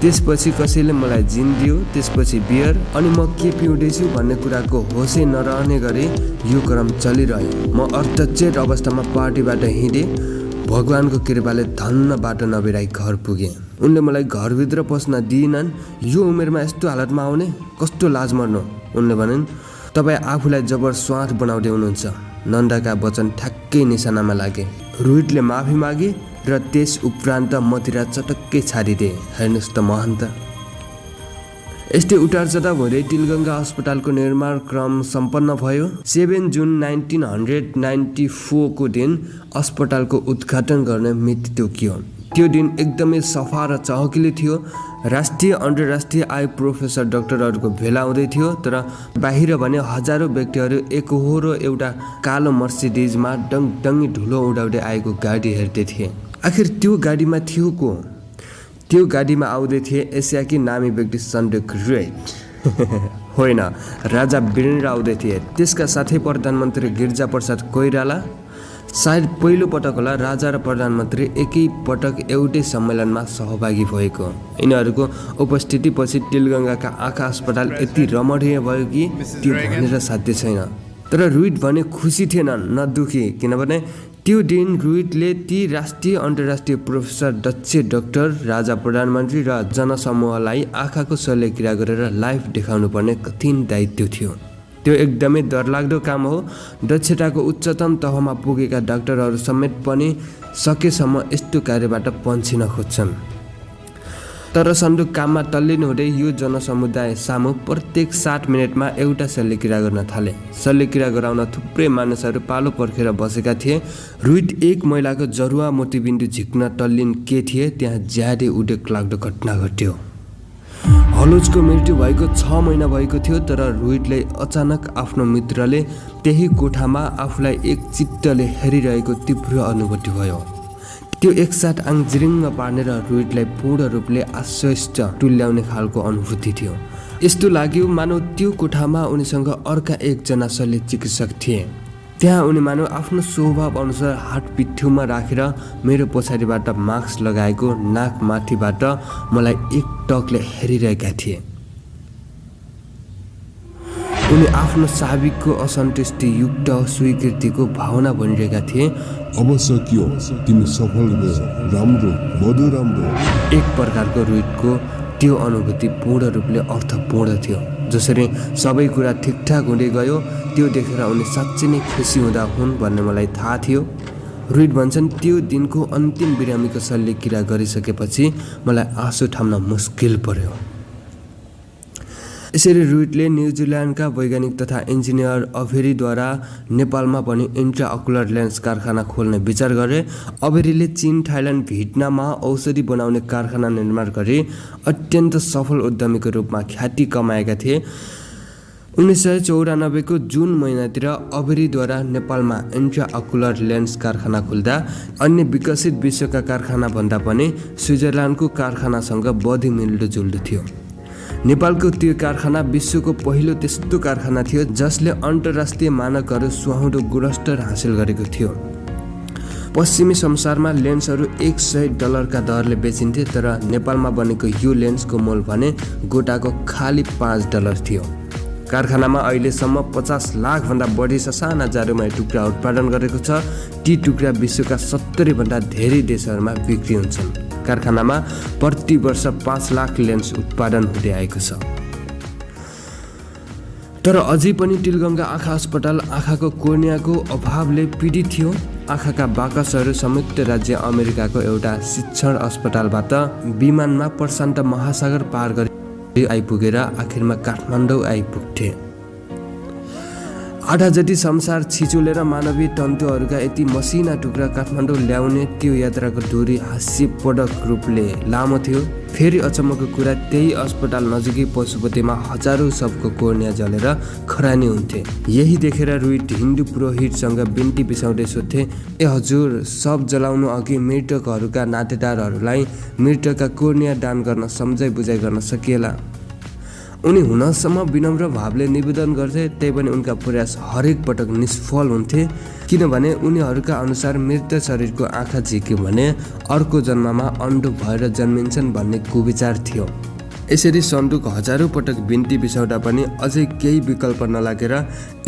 त्यसपछि कसैले मलाई जिन दियो, त्यसपछि बियर, अनि म के पिउँदैछु भन्ने कुराको होसै नरहने गरी यो क्रम चलिरह्यो। म अर्धचेत अवस्थामा पार्टीबाट हिँडेँ। भगवानको कृपाले धन्न बाटो नबिराई घर पुगे। उनले मलाई घरभित्र पस्न दिएनन्। यो उमेरमा यस्तो हालतमा आउने, कस्तो लाज मर्नु। उनले भनिन्, तपाईँ आफूलाई जबर स्वार्थ बनाउँदै हुनुहुन्छ। नन्दका वचन ठ्याक्कै निशानामा लागे। रोहितले माफी मागे र त्यस उपरान्त मदिरा चटक्कै छाडिदिए। हेर्नुहोस् त महन्त। यस्तै उतार चढाव हुँदै तिलगङ्गा अस्पतालको निर्माण क्रम सम्पन्न भयो। 7 जुन 1994 को दिन अस्पतालको उद्घाटन गर्ने मिति तोकियो। त्यो दिन एकदमै सफा र चहकिलो थियो। राष्ट्रिय अन्तर्राष्ट्रिय आय प्रोफेसर डाक्टरहरूको भेला हुँदै थियो। तर बाहिर भने हजारौँ व्यक्तिहरू एकहोरो एउटा कालो मर्सिडिजमा डङडङ्गी धुलो उडाउँदै आएको गाडी हेर्दै थिए। आखिर त्यो गाडीमा थियो को? त्यो गाडीमा आउँदै थिए एसियाकी नामी व्यक्ति सन्दुक रुइट होइन, राजा वीरेन्द्र आउँदै थिए। त्यसका साथै प्रधानमन्त्री गिरिजा प्रसाद कोइराला। सायद पहिलो पटक होला राजा र प्रधानमन्त्री एकै पटक एउटै सम्मेलनमा सहभागी भएको। यिनीहरूको उपस्थितिपछि तिलगङ्गाका आँखा अस्पताल यति रमणीय भयो कि त्यो भनेर साध्य छैन। तर रुइट भने खुसी थिएनन्, न दुखी। किनभने त्यो दिन रुइटले ती राष्ट्रिय अन्तर्राष्ट्रिय प्रोफेसर, दक्ष डाक्टर, राजा, प्रधानमन्त्री र जनसमूहलाई आँखाको शल्यक्रिया गरेर लाइभ देखाउनु पर्ने कठिन दायित्व थियो। त्यो एकदमै डरलाग्दो काम हो। दक्षताको उच्चतम तहमा पुगेका डाक्टरहरू समेत पनि सकेसम्म यस्तो कार्यबाट पन्छिन खोज्छन्। तर सन्दुक काममा तल्लीन हुँदै यो जनसमुदाय सामु प्रत्येक 60 मिनटमा एउटा शल्यक्रिया गर्न थाले। शल्यक्रिया गराउन थुप्रै मानिसहरू पालो पर्खेर बसेका थिए। रुइट एक महिलाको जरुवा मोतीबिन्दु झिक्न तल्लीन के थिए, त्यहाँ ज्यादै उदेक लाग्दो घटना घट्यो। हलोजको मृत्यु भएको 6 महिना भएको थियो। तर रुइटले अचानक आफ्नो मित्रले त्यही कोठामा आफूलाई एक चित्तले हेरिरहेको तीव्र अनुभूति भयो। त्यो एकसाथ आङजिरिङ्ग पार्ने र रुइटलाई पूर्ण रूपले आश्वस्त तुल्याउने खालको अनुभूति थियो। यस्तो लाग्यो मानौ त्यो कोठामा उनीसँग अर्का एकजना शल्य चिकित्सक थिए। त्यहाँ उनी मानव आफ्नो स्वभाव अनुसार हात पिठ्यौमा राखेर मेरो पछाडिबाट मास्क लगाएको नाक माथिबाट मलाई एक टकले हेरिरहेका थिए। उनी आफ्नो साबिकको असन्तुष्टि युक्त स्वीकृतिको भावना भनिरहेका थिए। अब सकियो, तिमी सफल भयो, राम्रो, बडो राम्रो। एक प्रकारको रुइटको त्यो अनुभूति पूर्ण रूपले अर्थपूर्ण थियो। जसरी सबै कुरा ठिकठाक हुँदै गयो त्यो देखेर उनी साँच्चै नै खुसी हुँदा हुन् भन्ने मलाई थाहा थियो। रुइट भन्छन्, त्यो दिनको अन्तिम बिरामीको शल्यक्रिया गरिसकेपछि मलाई आँसु थाम्न मुस्किल पर्यो। यसरी रुइटले न्युजिल्यान्डका वैज्ञानिक तथा इन्जिनियर अभेरीद्वारा नेपालमा पनि इन्ट्राअकुलर लेन्स कारखाना खोल्ने विचार गरे। अभेरीले चीन, थाइल्यान्ड, भियतनाममा औषधि बनाउने कारखाना निर्माण गरी अत्यन्त सफल उद्यमीको रूपमा ख्याति कमाएका थिए। 1994 को जुन महिनातिर अभेरीद्वारा नेपालमा इन्ट्राअकुलर लेन्स कारखाना खुल्दा अन्य विकसित विश्वका कारखाना भन्दा पनि स्विजरल्यान्डको कारखानासँग बढी मिल्दोजुल्दो थियो। नेपालको त्यो कारखाना विश्वको पहिलो त्यस्तो कारखाना थियो जसले अन्तर्राष्ट्रिय मानकहरू सुहाउँदो गुणस्तर हासिल गरेको थियो। पश्चिमी संसारमा लेन्सहरू $100 का दरले बेचिन्थे। तर नेपालमा बनेको यो लेन्सको मूल भने गोटाको खाली $5 थियो। कारखानामा अहिलेसम्म 50 लाख भन्दा बढी ससाना जाडोमय टुक्रा उत्पादन गरेको छ। ती टुक्रा विश्वका 70 भन्दा धेरै देशहरूमा बिक्री हुन्छन्। कारखानामा प्रति वर्ष 5 लाख लेन्स उत्पादन हुँदै आएको छ। तर अझै पनि तिलगङ्गा आँखा अस्पताल आँखाको कोर्नियाको अभावले पीडित थियो। आँखाका बाकसहरू संयुक्त राज्य अमेरिकाको एउटा शिक्षण अस्पतालबाट विमानमा प्रशान्त महासागर पार गरी आइपुगेर आखिरमा काठमाडौँ आइपुग्थे। आधा जति संसार छिचोलेर मानवीय तन्तुहरूका यति मसिना टुक्रा काठमाडौँ ल्याउने त्यो यात्राको दूरी हास्यपदक रूपले लामो थियो। फेरि अचम्मको कुरा, त्यही अस्पताल नजिकै पशुपतिमा हजारौँ सबको कोर्निया जलेर खरानी हुन्थे। यही देखेर रुइट हिन्दू पुरोहितसँग बिन्ती बिसाउँदै सोध्थे, ए हजुर, सब जलाउनु अघि मृतकहरूका नातेदारहरूलाई मृतकका कोर्निया दान गर्न सम्झाइ बुझाइ गर्न सकिएला। उनी हुनसम्म विनम्र भावले निवेदन गर्थे, त्यही पनि उनका प्रयास हरेक पटक निष्फल हुन्थे। किनभने उनीहरूका अनुसार मृत शरीरको आँखा झिक्यो भने अर्को जन्ममा अन्धो भएर जन्मिन्छन् भन्ने कुविचार थियो। यसरी सन्दुक हजारौँ पटक बिन्ती बिसाउँदा पनि अझै केही विकल्प नलागेर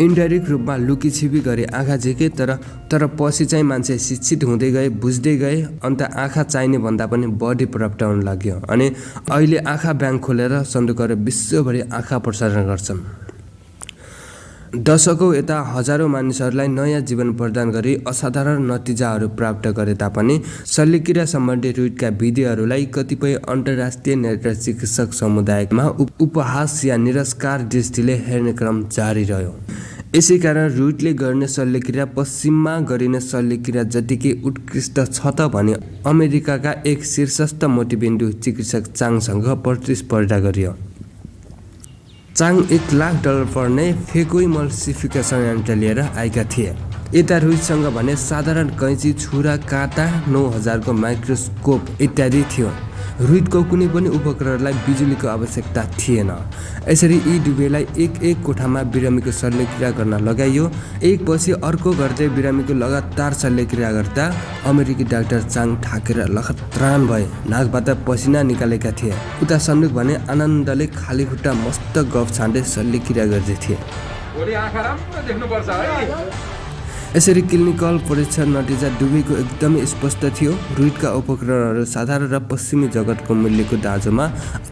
इन्डाइरेक्ट रूपमा लुकीछिपी गरी आँखा झिके तर पछि चाहिँ मान्छे शिक्षित हुँदै गए, बुझ्दै गए, अन्त आँखा चाहिने भन्दा पनि बढी प्राप्त हुन लाग्यो। अनि अहिले आँखा ब्याङ्क खोलेर सन्दुकहरू विश्वभरि आँखा प्रसारण गर्छन्। दशकौँ यता हजारौँ मानिसहरूलाई नयाँ जीवन प्रदान गरी असाधारण नतिजाहरू प्राप्त गरे तापनि शल्यक्रिया सम्बन्धी रुइटका विधिहरूलाई कतिपय अन्तर्राष्ट्रिय नेत्र चिकित्सक समुदायमा उपहास या निरस्कार दृष्टिले हेर्ने क्रम जारी रह्यो। यसै कारण रुइटले गर्ने शल्यक्रिया पश्चिममा गरिने शल्यक्रिया जतिकै उत्कृष्ट छ त भने अमेरिकाका एक शीर्षस्थ मोतीबिन्दु चिकित्सक चाङसँग प्रतिस्पर्धा गरियो। चाङ $1,00,000 पर्ने फेकोइमल्सिफिकेसन यन्त्र लिएर आएका थिए। यता रुइटसँग भने साधारण कैँची, छुरा, काँटा, 9,000 को माइक्रोस्कोप इत्यादि थियो। रुइटको कुनै पनि उपकरणलाई बिजुलीको आवश्यकता थिएन। यसरी यी दुवैलाई एक कोठामा बिरामीको शल्यक्रिया गर्न लगाइयो। एकपछि अर्को गर्दै बिरामीको लगातार शल्यक्रिया गर्दा अमेरिकी डाक्टर चाङ थाकेर लखत्रान भए, नाकबाट पसिना निकालेका थिए। उता सन्दुक भने आनन्दले खाली खुट्टा मस्त गफ छान्दै शल्यक्रिया गर्दै थिए। यसरी क्लिनिकल परीक्षण नतिजा दुवैको एकदमै स्पष्ट थियो। रुइटका उपकरणहरू साधारण र पश्चिमी जगतको मूल्यको दाँजोमा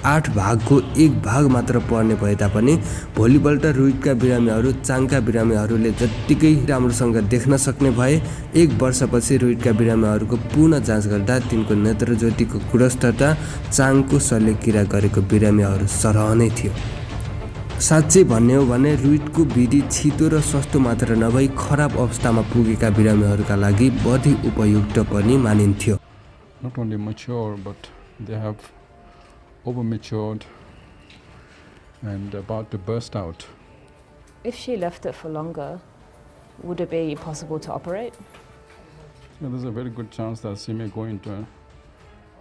8 भागको 1 भाग मात्र पर्ने भए तापनि भोलिपल्ट रुइटका बिरामीहरू चाङका बिरामीहरूले जत्तिकै राम्रोसँग देख्न सक्ने भए। 1 वर्षपछि रुइटका बिरामीहरूको पुनः जाँच गर्दा तिनको नेत्रज्योतिको गुणस्तरता चाङको शल्यक्रिया गरेको बिरामीहरू सरहनै थियो। साँच्चै भन्ने हो भने रुइटको विधि छिटो र सस्तो मात्र नभई खराब अवस्थामा पुगेका बिरामीहरूका लागि बढी उपयुक्त पनि मानिन्थ्यो। Not only mature, but they have over-matured and about to burst out. If she left it for longer, would it be possible to operate? Yeah, there's a very good chance that she may go into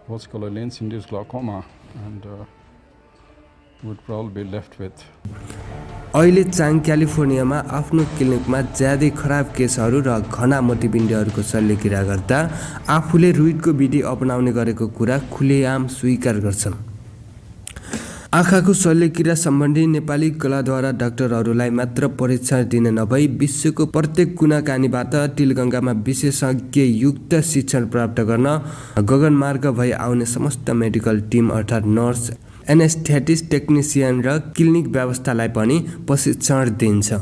what's called a lens-induced glaucoma and would probably be left with. अहिले चाङ क्यालिफोर्नियामा आफ्नो क्लिनिकमा ज्यादै खराब केसहरू र घना मोतीबिन्दुहरूको शल्यक्रिया गर्दा आफूले रुइटको विधि अपनाउने गरेको कुरा खुलेआम स्वीकार गर्छन्। आँखाको शल्यक्रिया सम्बन्धी नेपाली कलाद्वारा डाक्टरहरूलाई मात्र परीक्षण दिने नभई विश्वको प्रत्येक कुनाकानीबाट तिलगङ्गामा विशेषज्ञयुक्त शिक्षण प्राप्त गर्न गगनमार्ग भई आउने समस्त मेडिकल टिम अर्थात् नर्स, एनेस्थेटिस्ट, टेक्निसियन र क्लिनिक व्यवस्थालाई पनि प्रशिक्षण दिन्छ।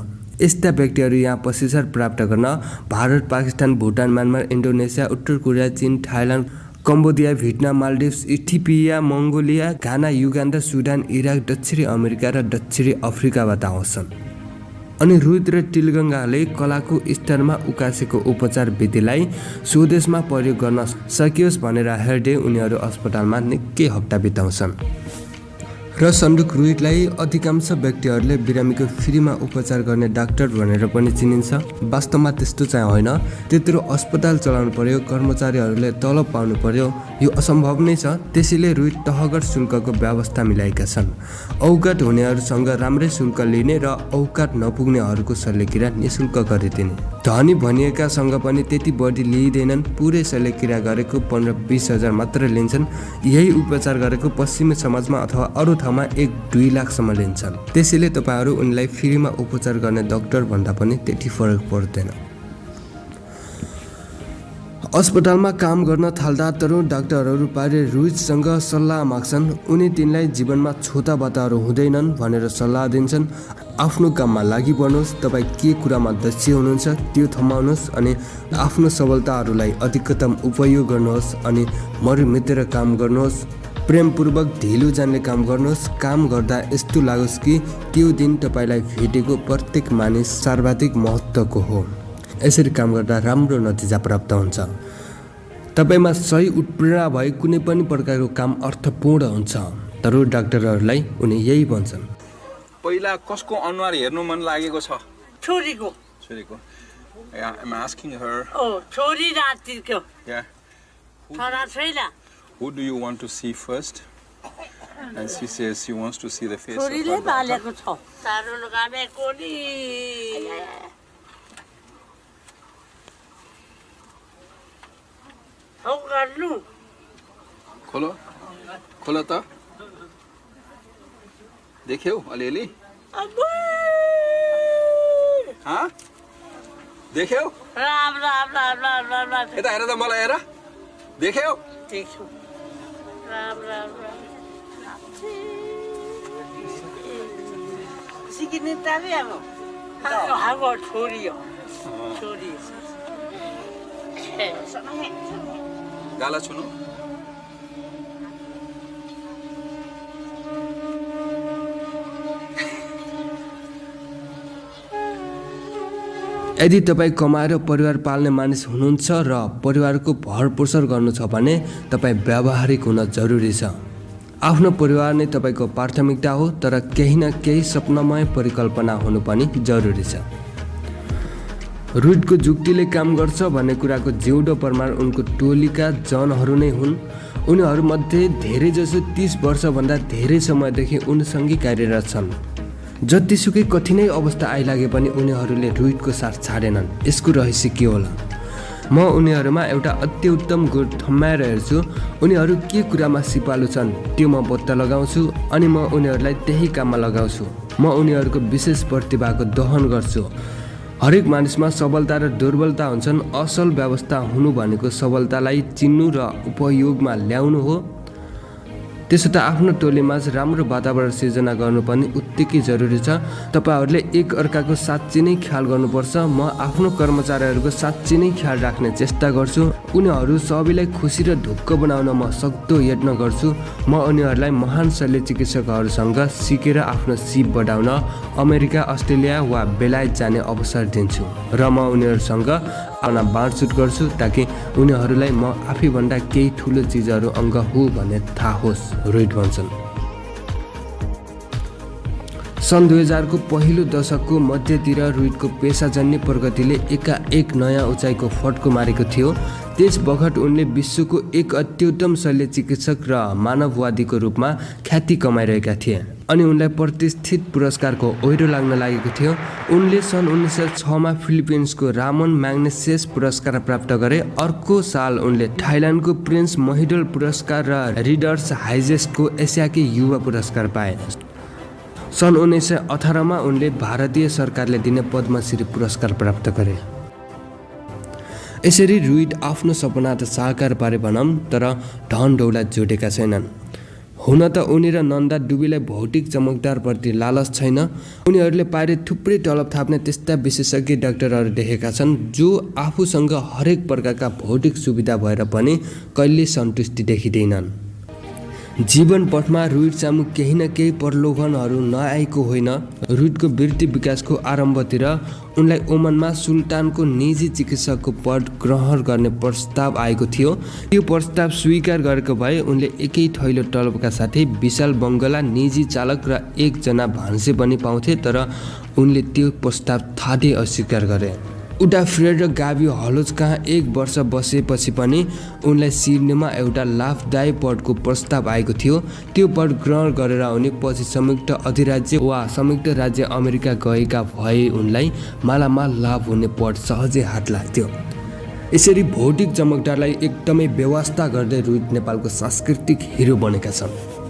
यस्ता व्यक्तिहरू यहाँ प्रशिक्षण प्राप्त गर्न भारत, पाकिस्तान, भुटान, म्यानमार, इन्डोनेसिया, उत्तर कोरिया, चीन, Thailand, Cambodia, Vietnam, Maldives, Ethiopia, Mongolia, Ghana, Uganda, Sudan, Iraq, दक्षिणी अमेरिका र दक्षिणी अफ्रिकाबाट आउँछन्। अनि रुइट र तिलगङ्गाले कलाको स्तरमा उकासेको उपचार विधिलाई स्वदेशमा प्रयोग गर्न सकियोस् भनेर हेर्दै उनीहरू अस्पतालमा निकै हप्ता बिताउँछन्। र सन्दुक रुइटलाई अधिकांश व्यक्तिहरूले बिरामीको फ्रीमा उपचार गर्ने डाक्टर भनेर पनि चिनिन्छ। वास्तवमा त्यस्तो चाहिँ होइन। त्यत्रो अस्पताल चलाउनु पर्यो, कर्मचारीहरूले तलब पाउनु पर्यो, यो असम्भव नै छ। त्यसैले रुइट तहगढ शुल्कको व्यवस्था मिलाएका छन्। औकात हुनेहरूसँग राम्रै शुल्क लिने र औकात नपुग्नेहरूको शल्यक्रिया निःशुल्क गरिदिने। धनी भनिएकासँग पनि त्यति बढी लिइँदैनन्। पुरै शल्यक्रिया गरेको 15-20 हजार मात्र लिन्छन्। यही उपचार गरेको पश्चिमी समाजमा अथवा अरू ठाउँमा 1-2 लाखसम्म लिन्छन्। त्यसैले तपाईँहरू उनलाई फ्रीमा उपचार गर्ने डाक्टर भन्दा पनि त्यति फरक पर्दैन। अस्पतालमा काम गर्न थाल्दा तरुण डाक्टरहरू पारे रुइटसँग सल्लाह माग्छन्। उनी तिनलाई जीवनमा छोटाबाटाहरू हुँदैनन् भनेर सल्लाह दिन्छन्। आफ्नो काममा लागि पर्नुहोस्, तपाईँ के कुरामा दक्ष हुनुहुन्छ त्यो थमाउनुहोस् अनि आफ्नो सफलताहरूलाई अधिकतम उपयोग गर्नुहोस् अनि मरिमितेर काम गर्नुहोस्। प्रेमपूर्वक ढिलो जान्ने काम गर्नुहोस्। काम गर्दा यस्तो लागोस् कि त्यो दिन तपाईँलाई भेटेको प्रत्येक मानिस सर्वाधिक महत्त्वको हो। यसरी काम गर्दा राम्रो नतिजा प्राप्त हुन्छ। तपाईँमा सही उत्प्रेरणा भए कुनै पनि प्रकारको काम अर्थपूर्ण हुन्छ। तर डाक्टरहरूलाई उनी यही भन्छन्। पहिला कसको अनुहार हेर्नु मन लागेको छ? छोरीको। छोरीको। I'm asking her. Oh, छोरी रातिको। Yeah. छोरा छैन। Who do you want to see first? And she says she wants to see the face of छोरीले her daughter. बालेको छ। सानो लगामे कोनी। हौ गर्नु। खोलो खोलो त देख्यौ अलिअलि अब्बुई! हाँ देख्यौ राम राम राम राम राम राम यता हेर त मलाई हेर देख्यौ देख्छु राम राम राम सिकिने ताबे अब हाम्रो छोरी हो छोरी गाला छुनु यदि तपाईँ कमाएर परिवार पाल्ने मानिस हुनुहुन्छ र परिवारको भरपोषण गर्नु छ भने तपाईँ व्यावहारिक हुन जरुरी छ। आफ्नो परिवार नै तपाईँको प्राथमिकता हो, तर केही न केही सपनामय परिकल्पना हुनु पनि जरुरी छ। रुडको जुक्तिले काम गर्छ भन्ने कुराको जिउँदो प्रमाण उनको टोलीका जनहरू नै हुन्। उनीहरूमध्ये धेरैजसो 30 वर्षभन्दा धेरै समयदेखि उनीसँगै कार्यरत छन्। जतिसुकै कठिनै अवस्था आइलागे पनि उनीहरूले रुडको साथ छाडेनन्। यसको रहस्य के होला? म उनीहरूमा एउटा अति उत्तम गुण ठम्माएर हेर्छु। उनीहरू के कुरामा सिपालु छन् त्यो म पत्ता लगाउँछु अनि म उनीहरूलाई त्यही काममा लगाउँछु। म उनीहरूको विशेष प्रतिभाको दोहन गर्छु। हरेक मानिसमा सबलता र दुर्बलता हुन्छन्। असल व्यवस्था हुनु भनेको सबलतालाई चिन्नु र उपयोगमा ल्याउनु हो। त्यसो त आफ्नो टोलीमा राम्रो वातावरण सिर्जना गर्नु पनि उत्तिकै जरुरी छ। तपाईहरूले एक अर्काको साँच्चै नै ख्याल गर्नुपर्छ। म आफ्नो कर्मचारीहरूको साँच्चै नै ख्याल राख्ने चेष्टा गर्छु। उनीहरू सबैलाई खुसी र ढुक्क बनाउन म सक्दो यत्न गर्छु। म उनीहरूलाई महान शल्य चिकित्सकहरूसँग सिकेर आफ्नो सिप बढाउन अमेरिका, अस्ट्रेलिया वा बेलायत जाने अवसर दिन्छु र म उनीहरूसँग आफ्ना बाँडचुट गर्छु ताकि उनीहरूलाई म आफैभन्दा केही ठुलो चिजहरू अङ्ग हो भन्ने थाहा होस्, रुड भन्छन्। सन् 2000 को पहिलो दशकको मध्यतिर रुडको पेसाजन्य प्रगतिले एकाएक नयाँ उचाइको फड्को मारेको थियो। त्यस बखत उनले विश्वको एक अत्युत्तम शल्य चिकित्सक र मानववादीको रूपमा ख्याति कमाइरहेका थिए अनि उनलाई प्रतिष्ठित पुरस्कारको ओहिरो लाग्न लागेको थियो। उनले सन् 1906 मा फिलिपिन्सको रामन म्याग्नेसेस पुरस्कार प्राप्त गरे। अर्को साल उनले थाइल्यान्डको प्रिन्स महिडल पुरस्कार र रिडर्स हाइजेस्टको एसियाकै युवा पुरस्कार पाए। सन् 1918 मा उनले भारतीय सरकारले दिने पद्मश्री पुरस्कार प्राप्त गरे। यसरी रुड आफ्नो सपना त साकार पारे भनौँ, तर धन दौलत जोडेका छैनन्। हुन त उनी र नन्दा डुबीलाई भौतिक चमकदारप्रति लालच छैन। उनीहरूले पारे थुप्रै तलब थाप्ने त्यस्ता विशेषज्ञ डाक्टरहरू देखेका छन् जो आफूसँग हरेक प्रकारका भौतिक सुविधा भएर पनि कहिले सन्तुष्टि देखिँदैनन्। जीवन पथमा रुड सामु केही न केही प्रलोभनहरू नआएको होइन। रुडको वृत्ति विकासको आरम्भतिर उनलाई ओमनमा सुल्तानको निजी चिकित्सकको पद ग्रहण गर्ने प्रस्ताव आएको थियो। यो प्रस्ताव स्वीकार गरेको भए उनले एकै थैलो तलबका साथै विशाल बङ्गला, निजी चालक र एकजना भान्से पनि पाउँथे, तर उनले त्यो प्रस्ताव थादै अस्वीकार गरे। उता फ्रेड र गाबी हलोज कहाँ 1 वर्ष बसेपछि पनि उनलाई सिडनीमा एउटा लाभदायी पदको प्रस्ताव आएको थियो। त्यो पद ग्रहण गरेर उनी पछि संयुक्त अधिराज्य वा संयुक्त राज्य अमेरिका गएका भए उनलाई मालामाल लाभ हुने पद सहजै हात लाग्थ्यो। यसरी भौतिक चमकदारलाई एकदमै व्यवस्था गर्दै रुड नेपालको सांस्कृतिक हिरो बनेका छन्।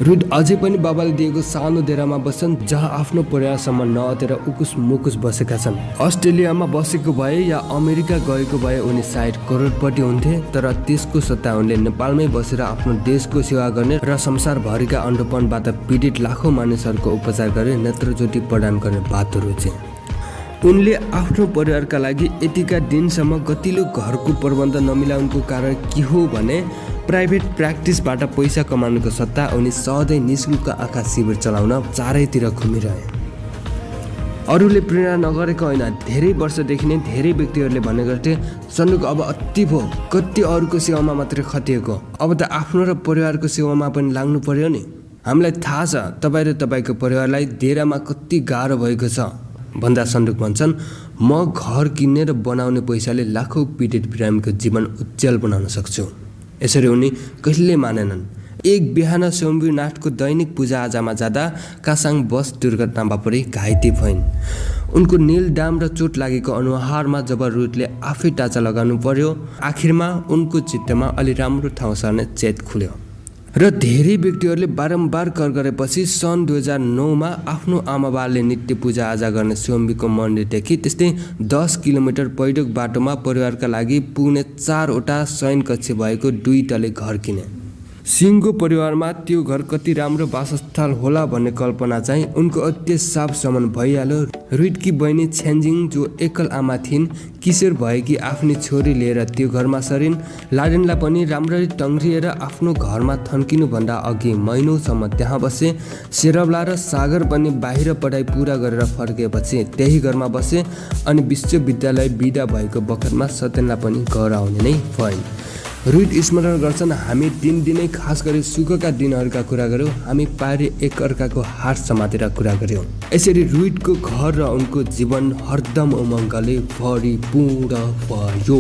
रुड अझै पनि बाबाले दिएको सानो डेरामा बस्छन्, जहाँ आफ्नो परिवारसम्म नअतेर उकुस मुकुस बसेका छन्। अस्ट्रेलियामा बसेको भए या अमेरिका गएको भए उनी सायद करोडपति हुन्थे, तर त्यसको सट्टा उनले नेपालमै बसेर आफ्नो देशको सेवा गर्ने र संसारभरिका अन्धोपनबाट पीडित लाखौँ मानिसहरूको उपचार गरे नेत्रज्योति प्रदान गर्ने बाटो रोजे। उनले आफ्नो परिवारका लागि यतिका दिनसम्म गतिलो घरको प्रबन्ध नमिलाउनुको कारण के हो भने प्राइभेट प्र्याक्टिसबाट पैसा कमाउनुको सट्टा उनी सधैँ निशुल्क आँखा शिविर चलाउन चारैतिर घुमिरहे। अरूले प्रेरणा नगरेको होइन, धेरै वर्षदेखि नै धेरै व्यक्तिहरूले भन्ने गर्थे सन्दुक अब अति भयो, कति अरूको सेवामा मात्रै खटिएको, अब त आफ्नो र परिवारको सेवामा पनि लाग्नु पर्यो नि। हामीलाई थाहा छ तपाईँ र तपाईँको परिवारलाई डेरामा कति गाह्रो भएको छ भन्दा सन्दुक भन्छन्, म घर किन्ने र बनाउने पैसाले लाखौँ पीडित बिरामीको जीवन उज्जवल बनाउन सक्छु। यसरी उनी कहिले मानेनन्। एक बिहान सोमवीरनाथको दैनिक पूजाआजामा जाँदा कासाङ बस दुर्घटनामा परि घाइते भइन्। उनको नीलडाम र चोट लागेको अनुहारमा जब रुडले आफै टाँचा लगाउनु पर्यो, आखिरमा उनको चित्तमा अलि राम्रो ठाउँ सर्ने चेत खुल्यो। र धेरै व्यक्तिहरूले बारम्बार कर गरेपछि सन् 2009मा आफ्नो आमाबाले नित्य पूजाआजा गर्ने सोम्बीको मन्दिरदेखि त्यस्तै 10 किलोमिटर पैदक बाटोमा परिवारका लागि पुग्ने 4वटा शयनकक्ष भएको 2 तले घर किने। सिंहको परिवारमा त्यो घर कति राम्रो वासस्थल होला भन्ने कल्पना चाहिँ उनको अत्य साफसम्म भइहाल्यो। रुइटकी बहिनी छ्यान्जिङ जो एकल आमा थिइन्, किशोर भएकी आफ्नी छोरी लिएर त्यो घरमा सरिन्। लाडेनलाई पनि राम्ररी टङ्ग्रिएर आफ्नो घरमा थन्किनुभन्दा अघि महिनौसम्म त्यहाँ बसे। शेरबला र सागर पनि बाहिर पढाइ पुरा गरेर फर्केपछि त्यही घरमा बसे अनि विश्वविद्यालय बिदा भएको बखतमा सत्यनलाई पनि घर आउने नै भइन्। रुइट स्मरण गर्छन्, हामी दिनदिनै खास गरी सुखका दिनहरूका कुरा गर्यौँ, हामी पारे एकअर्काको हात समातेर कुरा गर्यौँ। यसरी रुइटको घर र उनको जीवन हरदम उमङ्गले भरिपूर्ण भयो।